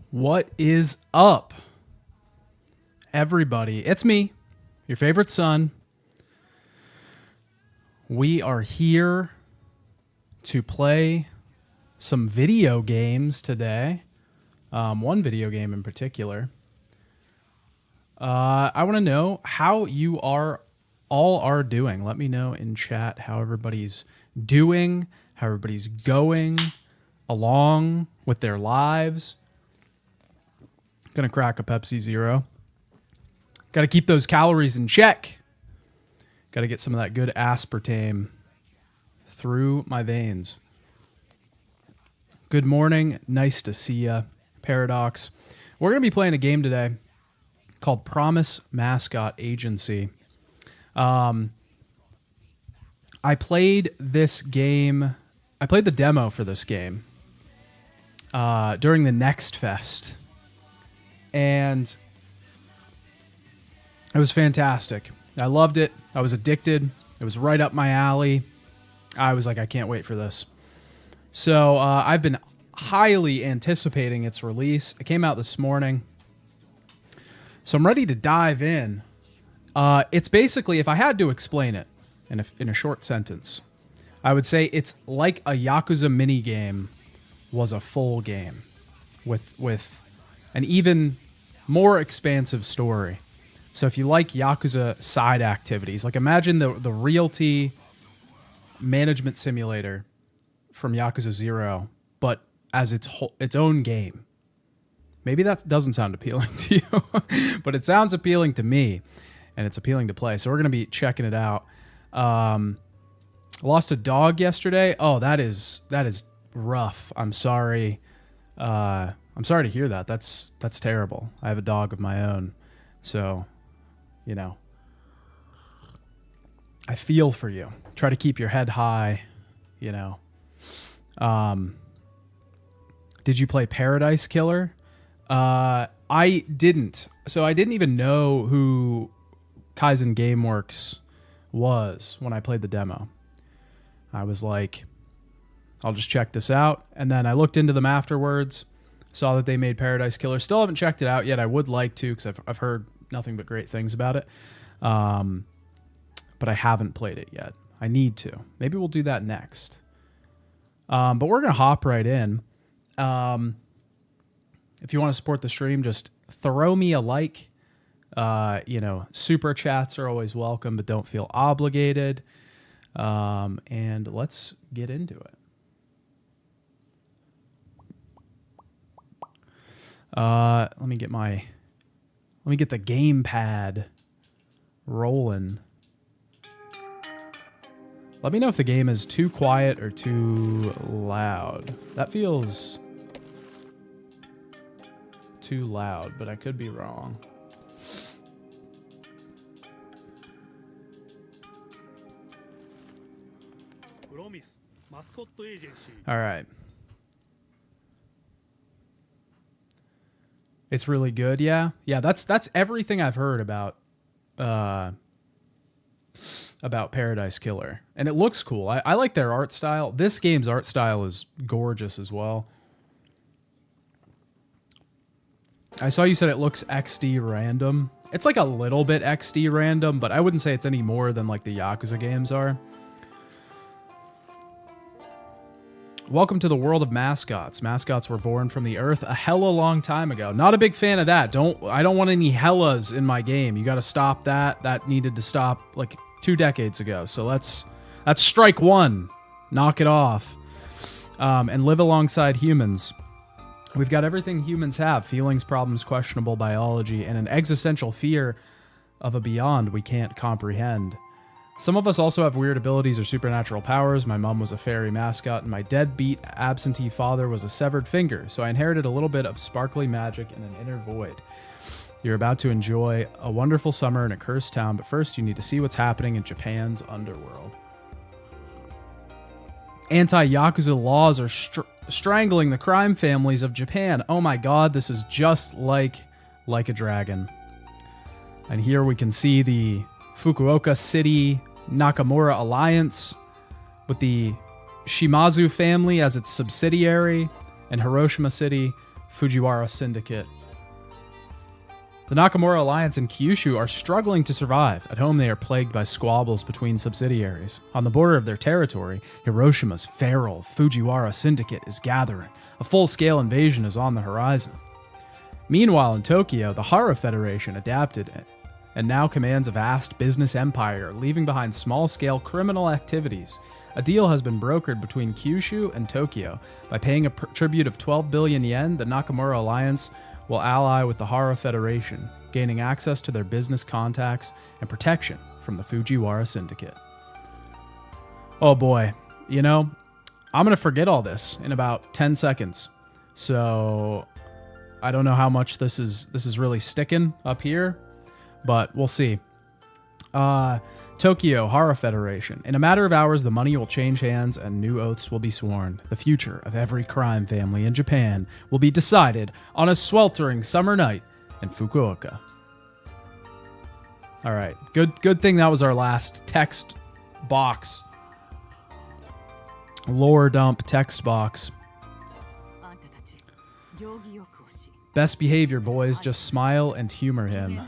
What is up, everybody? It's me, your favorite son. We are here to play some video games today. One video game in particular. I want to know how you all are doing. Let me know in chat how everybody's doing, how everybody's going along with their lives. Gonna crack a Pepsi Zero. Got to keep those calories in check. Got to get some of that good aspartame through my veins. Good morning. Nice to see ya, Paradox. We're going to be playing a game today called Promise Mascot Agency. I played this game. I played the demo for this game during the Next Fest. And it was fantastic. I loved it. I was addicted. It was right up my alley. I was like, I can't wait for this. So I've been highly anticipating its release. It came out this morning. So I'm ready to dive in. It's basically, if I had to explain it in a short sentence, I would say it's like a Yakuza minigame was a full game with an even more expansive story. So if you like Yakuza side activities, like imagine the realty management simulator from Yakuza 0, but as its own game. Maybe that doesn't sound appealing to you, but it sounds appealing to me, and it's appealing to play. So we're going to be checking it out. Lost a dog yesterday. Oh, that is rough. I'm sorry. I'm sorry to hear that. That's terrible. I have a dog of my own, so you know, I feel for you. Try to keep your head high, you know. Did you play Paradise Killer? I didn't. So I didn't even know who Kaizen Gameworks was when I played the demo. I was like, I'll just check this out. And then I looked into them afterwards, saw that they made Paradise Killer. Still haven't checked it out yet. I would like to, because I've heard nothing but great things about it. But I haven't played it yet. I need to. Maybe we'll do that next. But we're going to hop right in. If you want to support the stream, just throw me a like. Super chats are always welcome, but don't feel obligated. And let's get into it. Let me get the gamepad rolling. Let me know if the game is too quiet or too loud. That feels too loud, but I could be wrong. All right. It's really good, yeah. Yeah, that's everything I've heard about Paradise Killer. And it looks cool. I like their art style. This game's art style is gorgeous as well. I saw you said it looks XD random. It's like a little bit XD random, but I wouldn't say it's any more than like the Yakuza games are. Welcome to the world of mascots. Mascots were born from the earth a hella long time ago. Not a big fan of that. I don't want any hellas in my game. You got to stop that. That needed to stop like 2 decades ago. So that's strike one. Knock it off. And live alongside humans. We've got everything humans have: feelings, problems, questionable biology, and an existential fear of a beyond we can't comprehend. Some of us also have weird abilities or supernatural powers. My mom was a fairy mascot, and my deadbeat absentee father was a severed finger, so I inherited a little bit of sparkly magic and an inner void. You're about to enjoy a wonderful summer in a cursed town, but first you need to see what's happening in Japan's underworld. Anti-Yakuza laws are strangling the crime families of Japan. Oh my god, this is just like a dragon. And here we can see the Fukuoka City Nakamura Alliance with the Shimazu family as its subsidiary, and Hiroshima City Fujiwara Syndicate. The Nakamura Alliance and Kyushu are struggling to survive. At home, they are plagued by squabbles between subsidiaries. On the border of their territory, Hiroshima's feral Fujiwara Syndicate is gathering. A full-scale invasion is on the horizon. Meanwhile, in Tokyo, the Hara Federation adapted and now commands a vast business empire, leaving behind small-scale criminal activities. A deal has been brokered between Kyushu and Tokyo. By paying a tribute of 12 billion yen, the Nakamura Alliance will ally with the Hara Federation, gaining access to their business contacts and protection from the Fujiwara Syndicate. Oh boy, you know, I'm going to forget all this in about 10 seconds. So I don't know how much this is really sticking up here, but we'll see. Tokyo Hara Federation. In a matter of hours, the money will change hands and new oaths will be sworn. The future of every crime family in Japan will be decided on a sweltering summer night in Fukuoka. All right, good thing that was our last text box. Lore dump text box. Best behavior, boys. Just smile and humor him.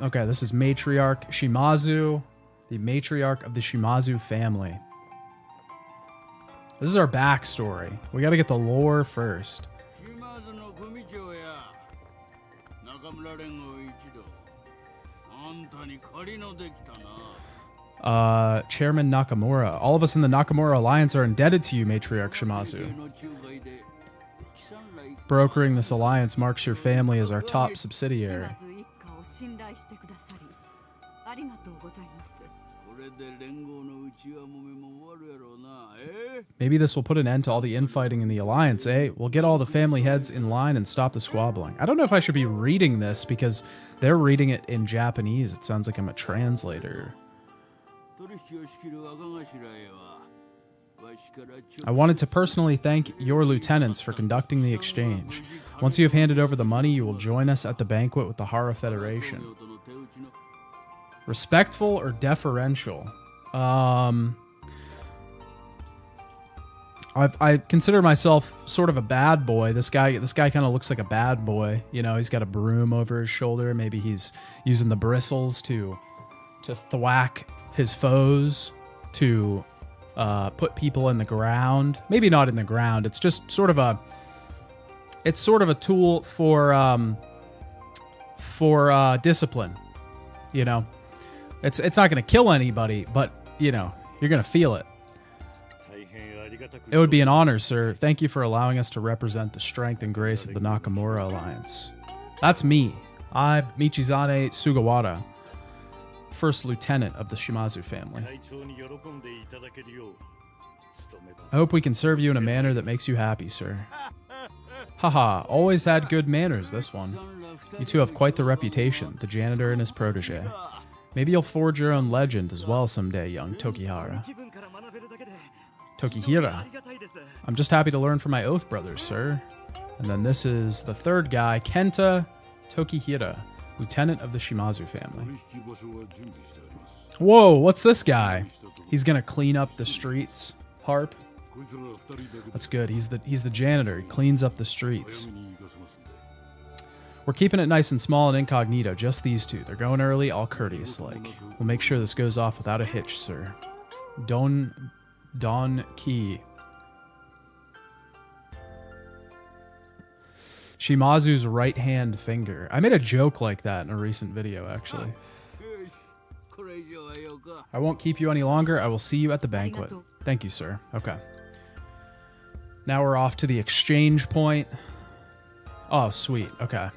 Okay, this is Matriarch Shimazu, the matriarch of the Shimazu family. This is our backstory. We got to get the lore first. Chairman Nakamura. All of us in the Nakamura Alliance are indebted to you, Matriarch Shimazu. Brokering this alliance marks your family as our top subsidiary. Maybe this will put an end to all the infighting in the alliance, eh? We'll get all the family heads in line and stop the squabbling. I don't know if I should be reading this because they're reading it in Japanese. It sounds like I'm a translator. I wanted to personally thank your lieutenants for conducting the exchange. Once you have handed over the money, you will join us at the banquet with the Hara Federation. Respectful or deferential? I consider myself sort of a bad boy. This guy kind of looks like a bad boy. You know, he's got a broom over his shoulder. Maybe he's using the bristles to thwack his foes, to put people in the ground. Maybe not in the ground. It's just sort of a tool for discipline. You know, it's not going to kill anybody, but you know, you're going to feel it. It would be an honor, sir. Thank you for allowing us to represent the strength and grace of the Nakamura Alliance. That's me. I'm Michizane Sugawara. first lieutenant of the Shimazu family. I hope we can serve you in a manner that makes you happy, sir. Haha, always had good manners, this one. You two have quite the reputation, the janitor and his protege. Maybe you'll forge your own legend as well someday, young Tokihara. Tokihira. I'm just happy to learn from my oath brothers, sir. And then this is the third guy, Kenta Tokihira, lieutenant of the Shimazu family. Whoa, what's this guy? He's gonna clean up the streets. Harp. That's good. He's the janitor. He cleans up the streets. We're keeping it nice and small and incognito, just these two. They're going early, all courteous-like. We'll make sure this goes off without a hitch, sir. Don Ki. Shimazu's right-hand finger. I made a joke like that in a recent video, actually. I won't keep you any longer. I will see you at the banquet. Thank you, sir. Okay. Now we're off to the exchange point. Oh, sweet. Okay.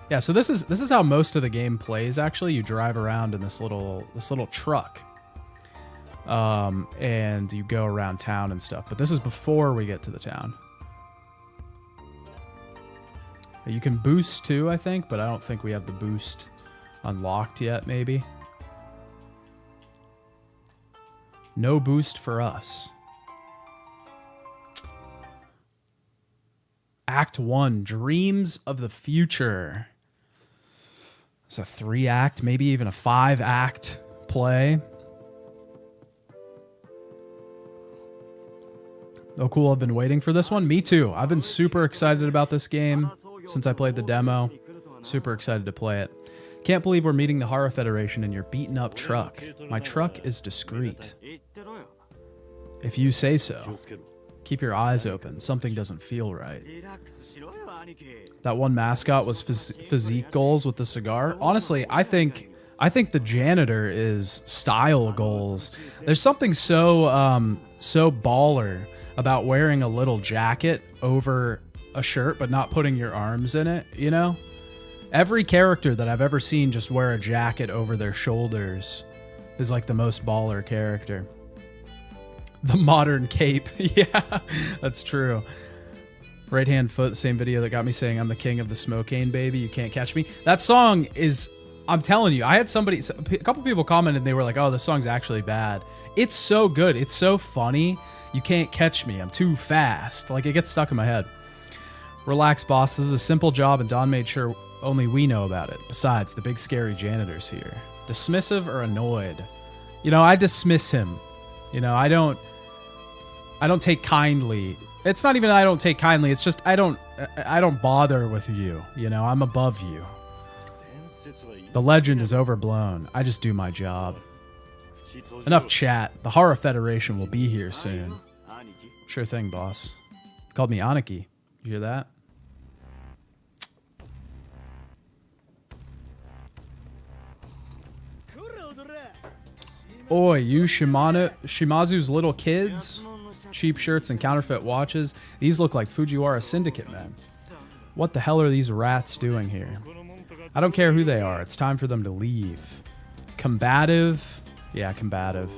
Yeah, so this is how most of the game plays, actually. You drive around in this little truck. And you go around town and stuff. But this is before we get to the town. You can boost too, I think, but I don't think we have the boost unlocked yet, maybe. No boost for us. Act 1, Dreams of the Future. It's a 3-act, maybe even a 5-act play. Oh, cool. I've been waiting for this one. Me too. I've been super excited about this game since I played the demo. Super excited to play it. Can't believe we're meeting the Hara Federation in your beaten up truck. My truck is discreet. If you say so. Keep your eyes open. Something doesn't feel right. That one mascot was physique goals with the cigar. Honestly, I think the janitor is style goals. There's something so so baller about wearing a little jacket over a shirt but not putting your arms in it, you know? Every character that I've ever seen just wear a jacket over their shoulders is like the most baller character. The modern cape. Yeah, that's true. Right hand foot, same video that got me saying I'm the king of the smoke cane, baby. You can't catch me. That song is, I'm telling you, I had somebody, a couple people commented and they were like, oh, this song's actually bad. It's so good. It's so funny. You can't catch me. I'm too fast. Like, it gets stuck in my head. Relax, boss. This is a simple job and Don made sure only we know about it. Besides, the big scary janitor's here. Dismissive or annoyed? You know, I dismiss him. You know, I don't take kindly. It's not even I don't take kindly. It's just I don't bother with you. You know, I'm above you. The legend is overblown. I just do my job. Enough chat. The Hara Federation will be here soon. Sure thing, boss. He called me Aniki. You hear that? Oi, you Shimazu's little kids? Cheap shirts and counterfeit watches. These look like Fujiwara Syndicate men. What the hell are these rats doing here? I don't care who they are. It's time for them to leave. Combative? Yeah, combative.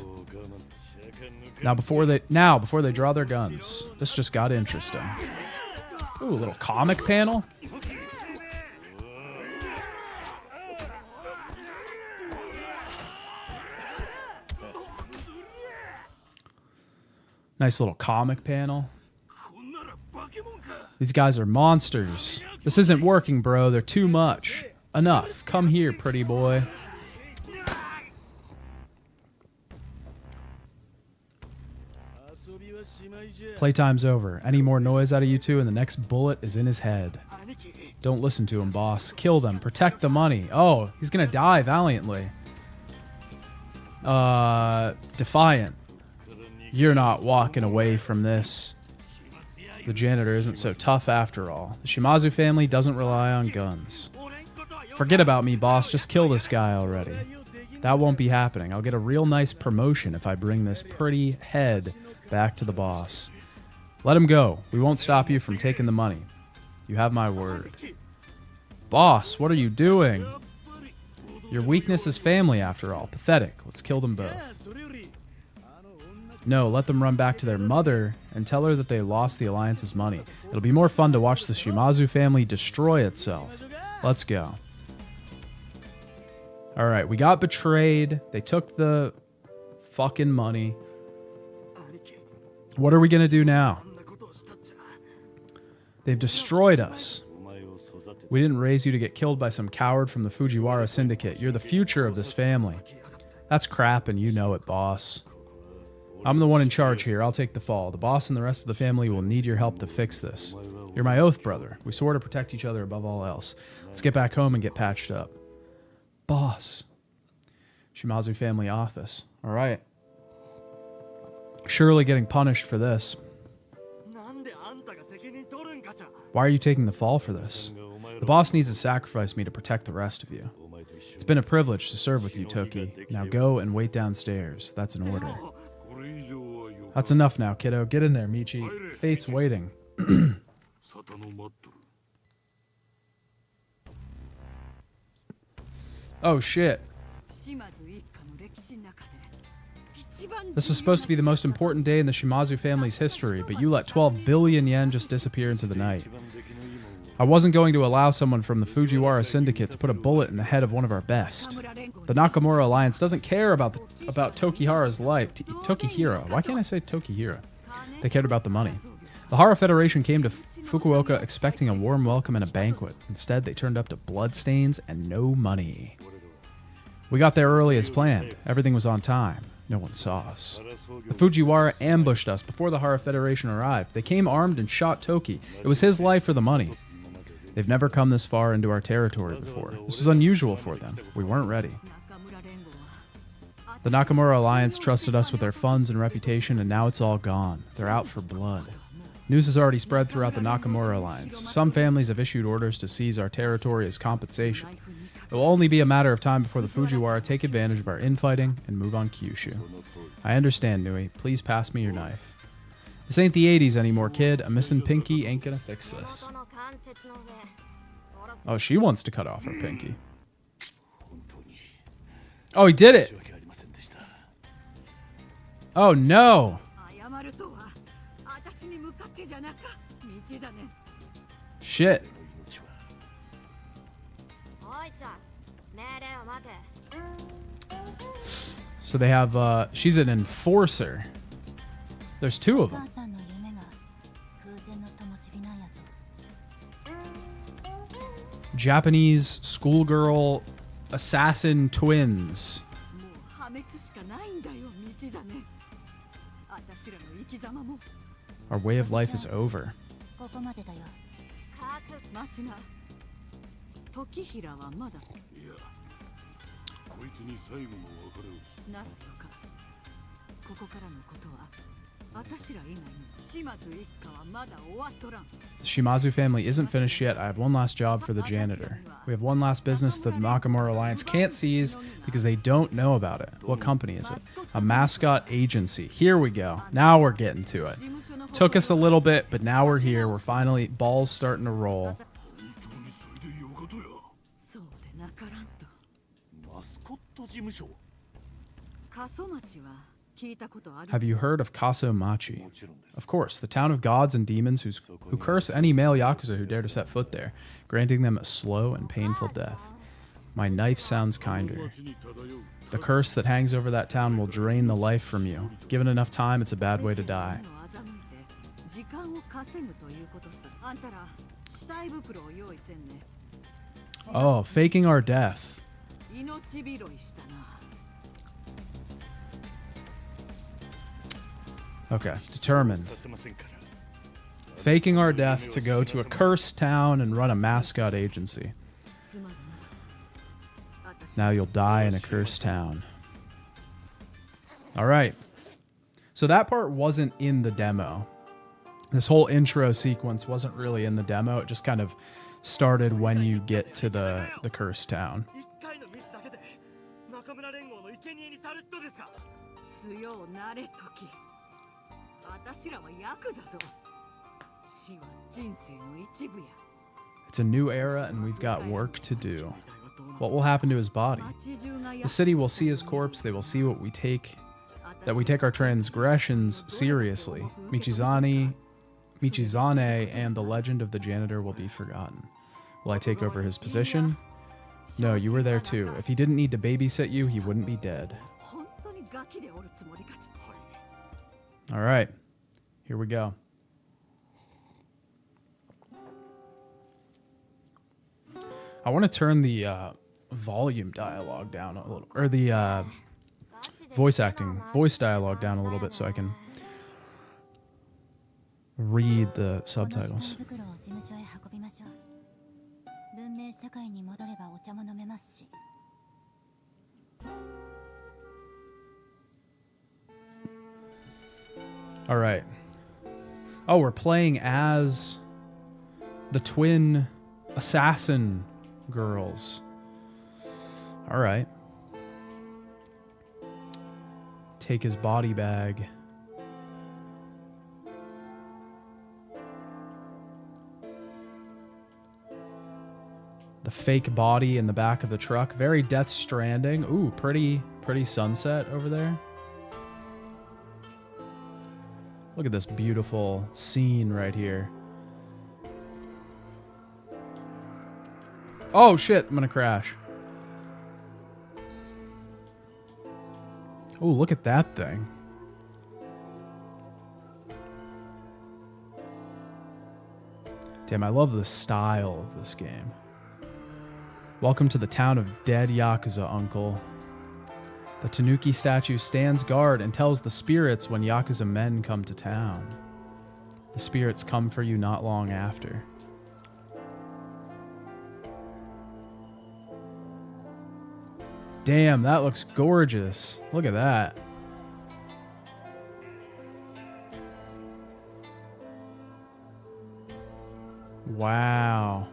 Now before they draw their guns. This just got interesting. Ooh, a little comic panel. Nice little comic panel. These guys are monsters. This isn't working, bro. They're too much. Enough. Come here, pretty boy. Playtime's over. Any more noise out of you two and the next bullet is in his head. Don't listen to him, boss. Kill them. Protect the money. Oh, he's gonna die valiantly. Defiant. You're not walking away from this. The janitor isn't so tough after all. The Shimazu family doesn't rely on guns. Forget about me, boss. Just kill this guy already. That won't be happening. I'll get a real nice promotion if I bring this pretty head back to the boss. Let him go. We won't stop you from taking the money. You have my word. Boss, what are you doing? Your weakness is family, after all. Pathetic. Let's kill them both. No, let them run back to their mother and tell her that they lost the Alliance's money. It'll be more fun to watch the Shimazu family destroy itself. Let's go. Alright, we got betrayed. They took the fucking money. What are we gonna do now? They've destroyed us. We didn't raise you to get killed by some coward from the Fujiwara Syndicate. You're the future of this family. That's crap and you know it, boss. I'm the one in charge here. I'll take the fall. The boss and the rest of the family will need your help to fix this. You're my oath brother. We swore to protect each other above all else. Let's get back home and get patched up. Boss. Shimazu family office. All right. Surely getting punished for this. Why are you taking the fall for this? The boss needs to sacrifice me to protect the rest of you. It's been a privilege to serve with you, Toki. Now go and wait downstairs. That's an order. That's enough now, kiddo. Get in there, Michi. Fate's waiting. Oh, shit. This was supposed to be the most important day in the Shimazu family's history, but you let 12 billion yen just disappear into the night. I wasn't going to allow someone from the Fujiwara Syndicate to put a bullet in the head of one of our best. The Nakamura Alliance doesn't care about Tokihira's life. Tokihira. Why can't I say Tokihira? They cared about the money. The Hara Federation came to Fukuoka expecting a warm welcome and a banquet. Instead, they turned up to bloodstains and no money. We got there early as planned. Everything was on time. No one saw us. The Fujiwara ambushed us before the Hara Federation arrived. They came armed and shot Toki. It was his life or the money. They've never come this far into our territory before. This was unusual for them. We weren't ready. The Nakamura Alliance trusted us with their funds and reputation, and now it's all gone. They're out for blood. News has already spread throughout the Nakamura Alliance. Some families have issued orders to seize our territory as compensation. It will only be a matter of time before the Fujiwara take advantage of our infighting and move on Kyushu. I understand, Nui. Please pass me your knife. This ain't the 80s anymore, kid. A missing pinky ain't gonna fix this. Oh, she wants to cut off her pinky. Oh, he did it! Oh, no! Shit. So they have, she's an enforcer. There's two of them. Japanese schoolgirl assassin twins. Our way of life is over. The Shimazu family isn't finished yet. I have one last job for the janitor. We have one last business that the Nakamura Alliance can't seize because they don't know about it. What company is it? A Mascot agency. Here we go. Now we're getting to it. Took us a little bit, but now we're here. We're finally, balls starting to roll. Have you heard of Kasomachi? Of course, the town of gods and demons who curse any male Yakuza who dare to set foot there, granting them a slow and painful death. My knife sounds kinder. The curse that hangs over that town will drain the life from you. Given enough time, it's a bad way to die. Oh, faking our death. Okay, determined. Faking our death to go to a cursed town and run a mascot agency. Now you'll die in a cursed town. Alright. So that part wasn't in the demo. This whole intro sequence wasn't really in the demo. It just kind of started when you get to the cursed town. It's a new era and we've got work to do. What will happen to his body? The city will see his corpse. They will see what we take, that we take our transgressions seriously. Michizane and the legend of the janitor will be forgotten. Will I take over his position? No, you were there too. If he didn't need to babysit you, he wouldn't be dead. All right, here we go. I want to turn the volume dialogue down a little, or the voice dialogue down a little bit so I can read the subtitles. All right. Oh, we're playing as the twin assassin girls. All right. Take his body bag. The fake body in the back of the truck. Very Death Stranding. Ooh, pretty sunset over there. Look at this beautiful scene right here. Oh shit, I'm gonna crash. Oh, look at that thing. Damn, I love the style of this game. Welcome to the town of dead Yakuza, Uncle. The Tanuki statue stands guard and tells the spirits when Yakuza men come to town. The spirits come for you not long after. Damn, that looks gorgeous. Look at that. Wow.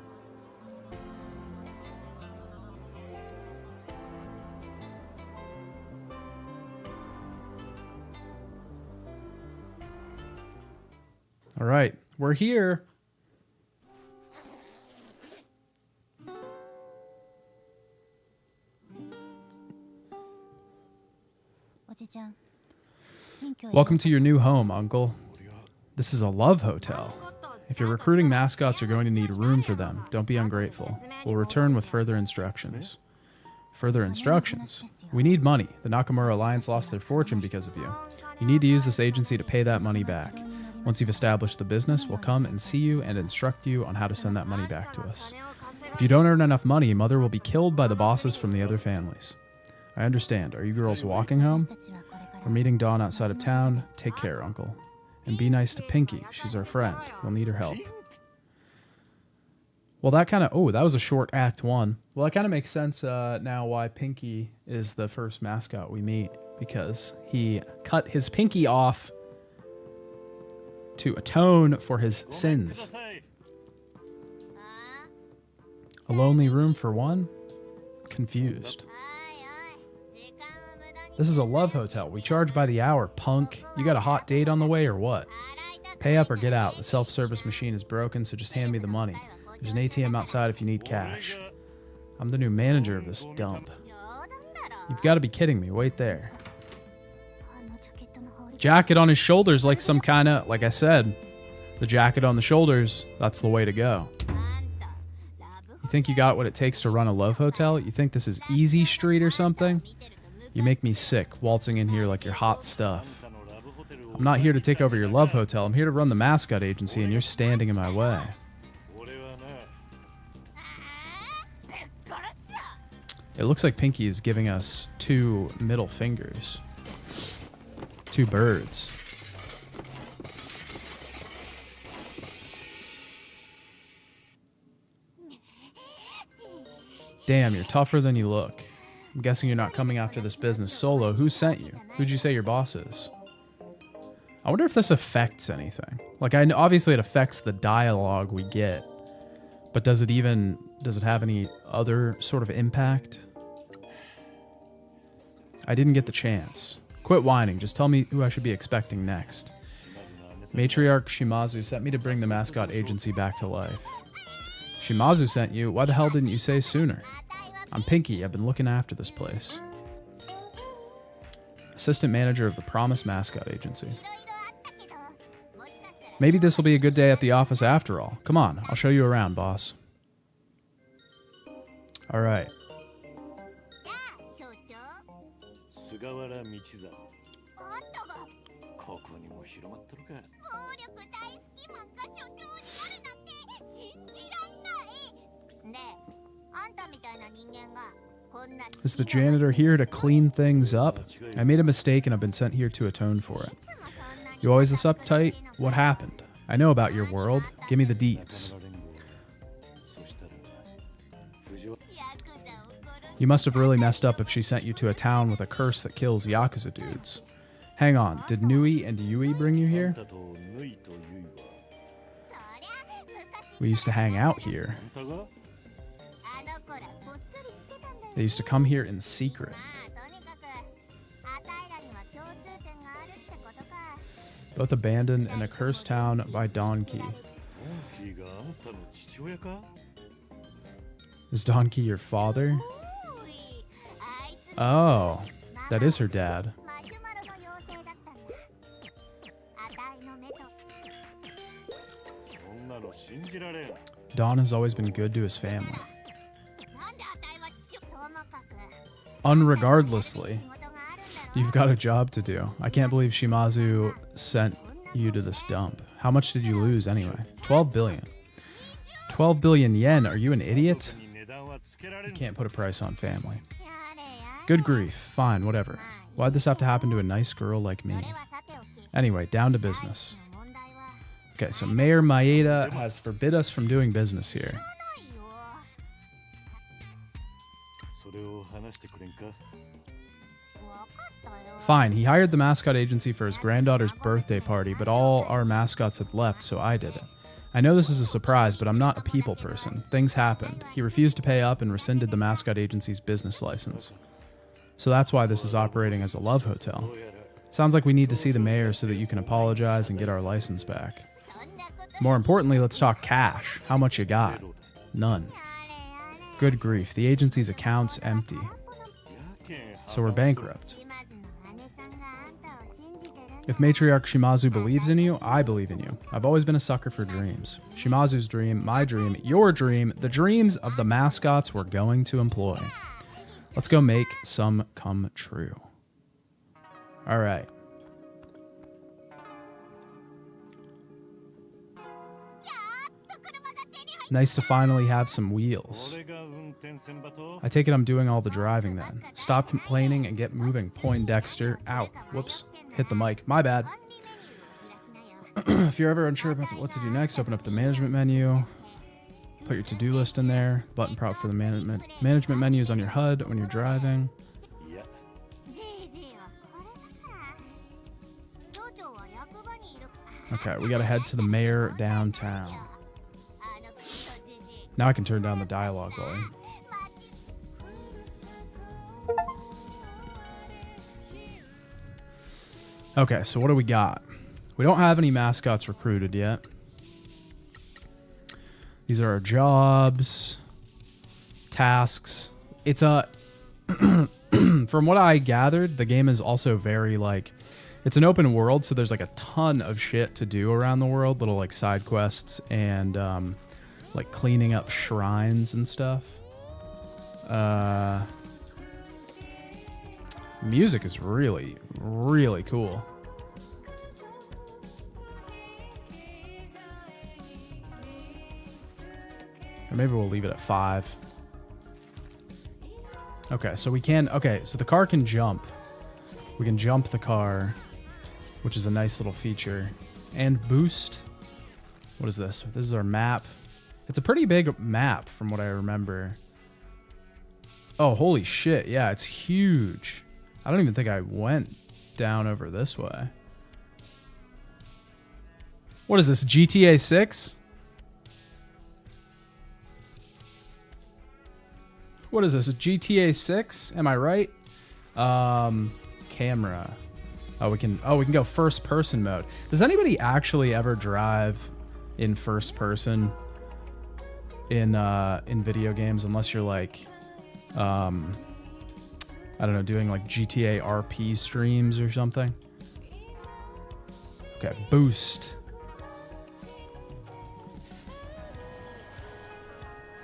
All right, we're here. Welcome to your new home, Uncle. This is a love hotel. If you're recruiting mascots, you're going to need room for them. Don't be ungrateful. We'll return with further instructions. Further instructions? We need money. The Nakamura Alliance lost their fortune because of you. You need to use this agency to pay that money back. Once you've established the business, we'll come and see you and instruct you on how to send that money back to us. If you don't earn enough money, Mother will be killed by the bosses from the other families. I understand. Are you girls walking home? We're meeting Dawn outside of town. Take care, Uncle. And be nice to Pinky. She's our friend. We'll need her help. Well, that kind of... Oh, that was a short Act 1. Well, that kind of makes sense now why Pinky is the first mascot we meet. Because he cut his pinky off to atone for his sins. A lonely room for one? Confused. This is a love hotel. We charge by the hour, punk. You got a hot date on the way or what? Pay up or get out. The self-service machine is broken, so just hand me the money. There's an ATM outside if you need cash. I'm the new manager of this dump. You've got to be kidding me. Wait there. Jacket on his shoulders like some kind of... Like I said, the jacket on the shoulders, that's the way to go. You think you got what it takes to run a love hotel? You think this is Easy Street or something? You make me sick, waltzing in here like you're hot stuff. I'm not here to take over your love hotel. I'm here to run the Mascot agency, and you're standing in my way. It looks like Pinky is giving us 2 middle fingers. 2 birds. Damn, you're tougher than you look. I'm guessing you're not coming after this business solo. Who sent you? Who'd you say your boss is? I wonder if this affects anything. Like, I know obviously it affects the dialogue we get, but does it have any other sort of impact? I didn't get the chance. Quit whining. Just tell me who I should be expecting next. Matriarch Shimazu sent me to bring the Mascot agency back to life. Shimazu sent you? Why the hell didn't you say sooner? I'm Pinky. I've been looking after this place. Assistant manager of the Promise Mascot Agency. Maybe this will be a good day at the office after all. Come on, I'll show you around, boss. All right. Is the janitor here to clean things up? I made a mistake and I've been sent here to atone for it. You always this uptight? What happened? I know about your world. Give me the deets. You must have really messed up if she sent you to a town with a curse that kills Yakuza dudes. Hang on, did Nui and Yui bring you here? We used to hang out here. They used to come here in secret. Both abandoned in a cursed town by Donkey. Is Donkey your father? Oh, that is her dad. Don has always been good to his family. Unregardlessly, you've got a job to do. I can't believe Shimazu sent you to this dump. How much did you lose anyway? 12 billion. 12 billion yen? Are you an idiot? You can't put a price on family. Good grief. Fine, whatever. Why'd this have to happen to a nice girl like me? Anyway, down to business. Okay, so Mayor Maeda has forbid us from doing business here. Fine, he hired the mascot agency for his granddaughter's birthday party, but all our mascots had left, so I did it. I know this is a surprise, but I'm not a people person. Things happened. He refused to pay up and rescinded the mascot agency's business license. So that's why this is operating as a love hotel. Sounds like we need to see the mayor so that you can apologize and get our license back. More importantly, let's talk cash. How much you got? None. Good grief, the agency's account's empty. So we're bankrupt. If Matriarch Shimazu believes in you, I believe in you. I've always been a sucker for dreams. Shimazu's dream, my dream, your dream, the dreams of the mascots we're going to employ. Let's go make some come true. All right. Nice to finally have some wheels. I take it I'm doing all the driving then. Stop complaining and get moving, Poindexter. Ow. Whoops. Hit the mic. My bad. If you're ever unsure about what to do next, open up the management menu. Put your to-do list in there. Button prop for the management menu is on your HUD when you're driving. Okay, we gotta head to the mayor downtown. Now I can turn down the dialogue volume. Okay, so what do we got? We don't have any mascots recruited yet. These are our jobs, tasks. It's a from what I gathered, the game is also very like it's an open world, so there's like a ton of shit to do around the world, little like side quests and like cleaning up shrines and stuff. Music is really, really cool. Or maybe we'll leave it at 5. Okay, so we can... Okay, so the car can jump. We can jump the car, which is a nice little feature. And boost. What is this? This is our map. It's a pretty big map from what I remember. Oh, holy shit. Yeah, it's huge. I don't even think I went down over this way. What is this, GTA 6? What is this, a GTA 6? Am I right? Camera. Oh, we can go first person mode. Does anybody actually ever drive in first person in video games unless you're like I don't know, doing like GTA RP streams or something. Okay, boost.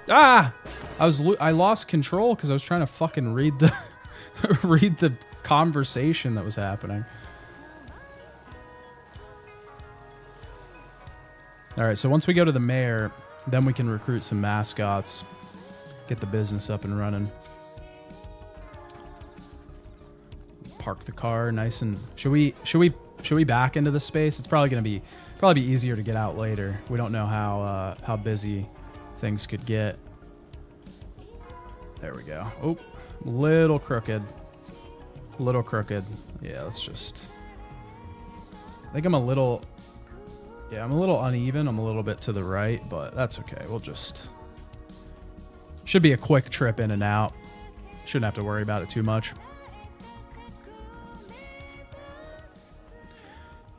Ah! I lost control because I was trying to fucking read the read the conversation that was happening. All right, so once we go to the mayor, then we can recruit some mascots, get the business up and running. Park the car nice and should we back into the space? It's probably be easier to get out later. We don't know how busy things could get. There we go. Oh, little crooked. Yeah, let's just. I think I'm a little uneven. I'm a little bit to the right, but that's okay. We'll just. Should be a quick trip in and out. Shouldn't have to worry about it too much.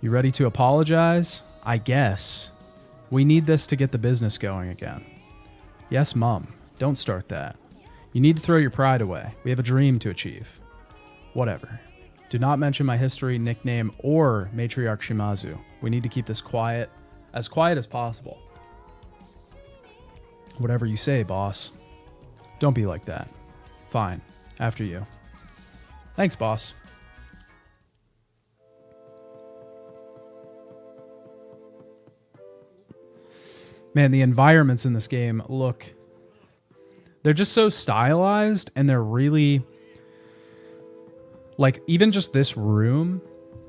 You ready to apologize? I guess. We need this to get the business going again. Yes, Mom. Don't start that. You need to throw your pride away. We have a dream to achieve. Whatever. Do not mention my history, nickname, or matriarch Shimazu. We need to keep this quiet as possible. Whatever you say, boss. Don't be like that. Fine. After you. Thanks, boss. Man, the environments in this game look... They're just so stylized, and they're really... Like, even just this room,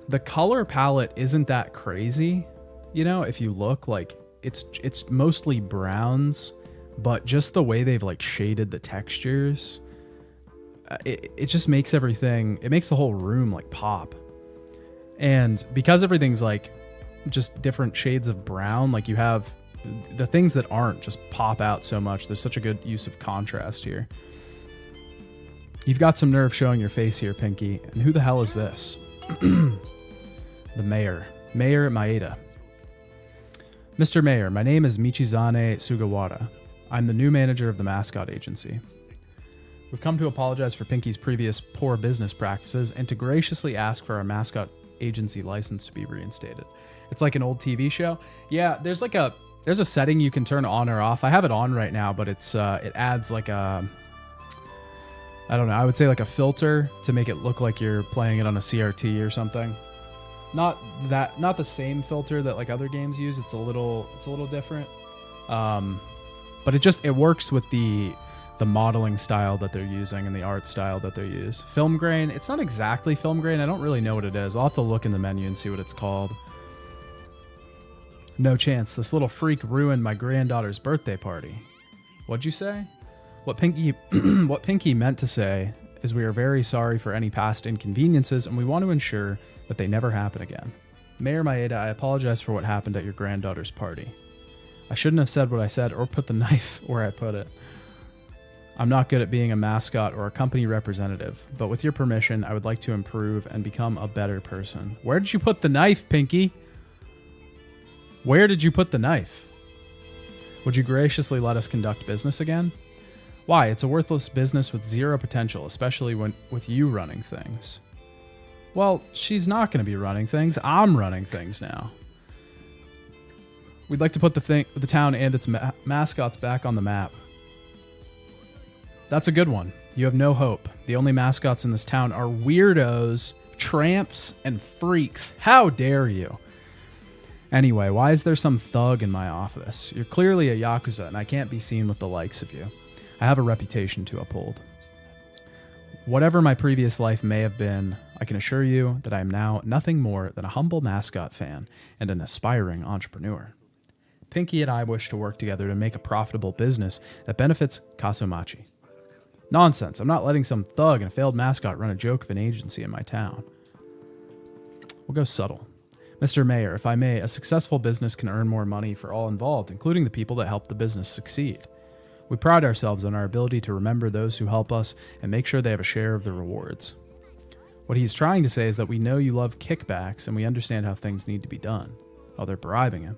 the color palette isn't that crazy. You know, if you look, like, it's mostly browns, but just the way they've, like, shaded the textures, it just makes everything... It makes the whole room, like, pop. And because everything's, like, just different shades of brown, like, you have... The things that aren't just pop out so much. There's such a good use of contrast here. You've got some nerve showing your face here, Pinky. And who the hell is this? The mayor. Mayor Maeda. Mr. Mayor, my name is Michizane Sugawara. I'm the new manager of the Mascot agency. We've come to apologize for Pinky's previous poor business practices and to graciously ask for our Mascot agency license to be reinstated. It's like an old TV show. Yeah, there's a setting you can turn on or off. I have it on right now, but it adds like a, I don't know, I would say like a filter to make it look like you're playing it on a CRT or something. Not the same filter that like other games use. It's a little different. But it works with the modeling style that they're using and the art style that they use. Film grain, it's not exactly film grain. I don't really know what it is. I'll have to look in the menu and see what it's called. No chance. This little freak ruined my granddaughter's birthday party. What'd you say? What Pinky meant to say is we are very sorry for any past inconveniences and we want to ensure that they never happen again. Mayor Maeda, I apologize for what happened at your granddaughter's party. I shouldn't have said what I said or put the knife where I put it. I'm not good at being a mascot or a company representative, but with your permission, I would like to improve and become a better person. Where did you put the knife, Pinky? Where did you put the knife? Would you graciously let us conduct business again? Why? It's a worthless business with zero potential, especially with you running things. Well, she's not going to be running things. I'm running things now. We'd like to put the town and its mascots back on the map. That's a good one. You have no hope. The only mascots in this town are weirdos, tramps, and freaks. How dare you? Anyway, why is there some thug in my office? You're clearly a Yakuza, and I can't be seen with the likes of you. I have a reputation to uphold. Whatever my previous life may have been, I can assure you that I am now nothing more than a humble mascot fan and an aspiring entrepreneur. Pinky and I wish to work together to make a profitable business that benefits Kasumachi. Nonsense. I'm not letting some thug and a failed mascot run a joke of an agency in my town. We'll go subtle. Mr. Mayor, if I may, a successful business can earn more money for all involved, including the people that help the business succeed. We pride ourselves on our ability to remember those who help us and make sure they have a share of the rewards. What he's trying to say is that we know you love kickbacks and we understand how things need to be done. Oh, they're bribing him.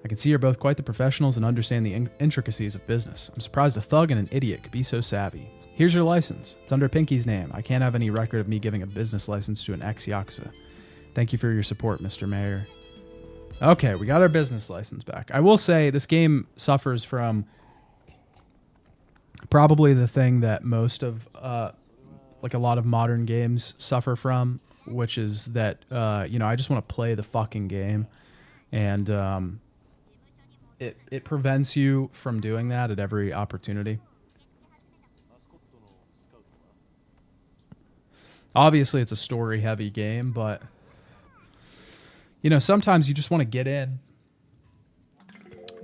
I can see you're both quite the professionals and understand the intricacies of business. I'm surprised a thug and an idiot could be so savvy. Here's your license. It's under Pinky's name. I can't have any record of me giving a business license to an ex-Yakuza. Thank you for your support, Mr. Mayor. Okay, we got our business license back. I will say this game suffers from probably the thing that most of, like a lot of modern games suffer from, which is that, I just want to play the fucking game. And it prevents you from doing that at every opportunity. Obviously, it's a story-heavy game, but sometimes you just want to get in.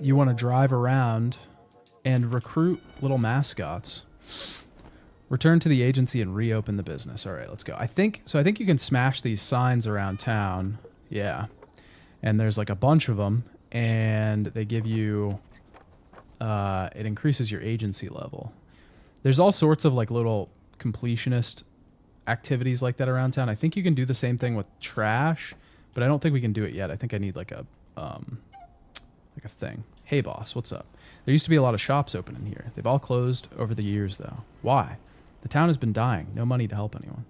You want to drive around and recruit little mascots. Return to the agency and reopen the business. All right, let's go. I think you can smash these signs around town. Yeah. And there's like a bunch of them, and they give you, it increases your agency level. There's all sorts of like little completionist activities like that around town. I think you can do the same thing with trash, but I don't think we can do it yet. I think I need like a thing. Hey boss, what's up? There used to be a lot of shops open in here. They've all closed over the years though. Why? The town has been dying. No money to help anyone.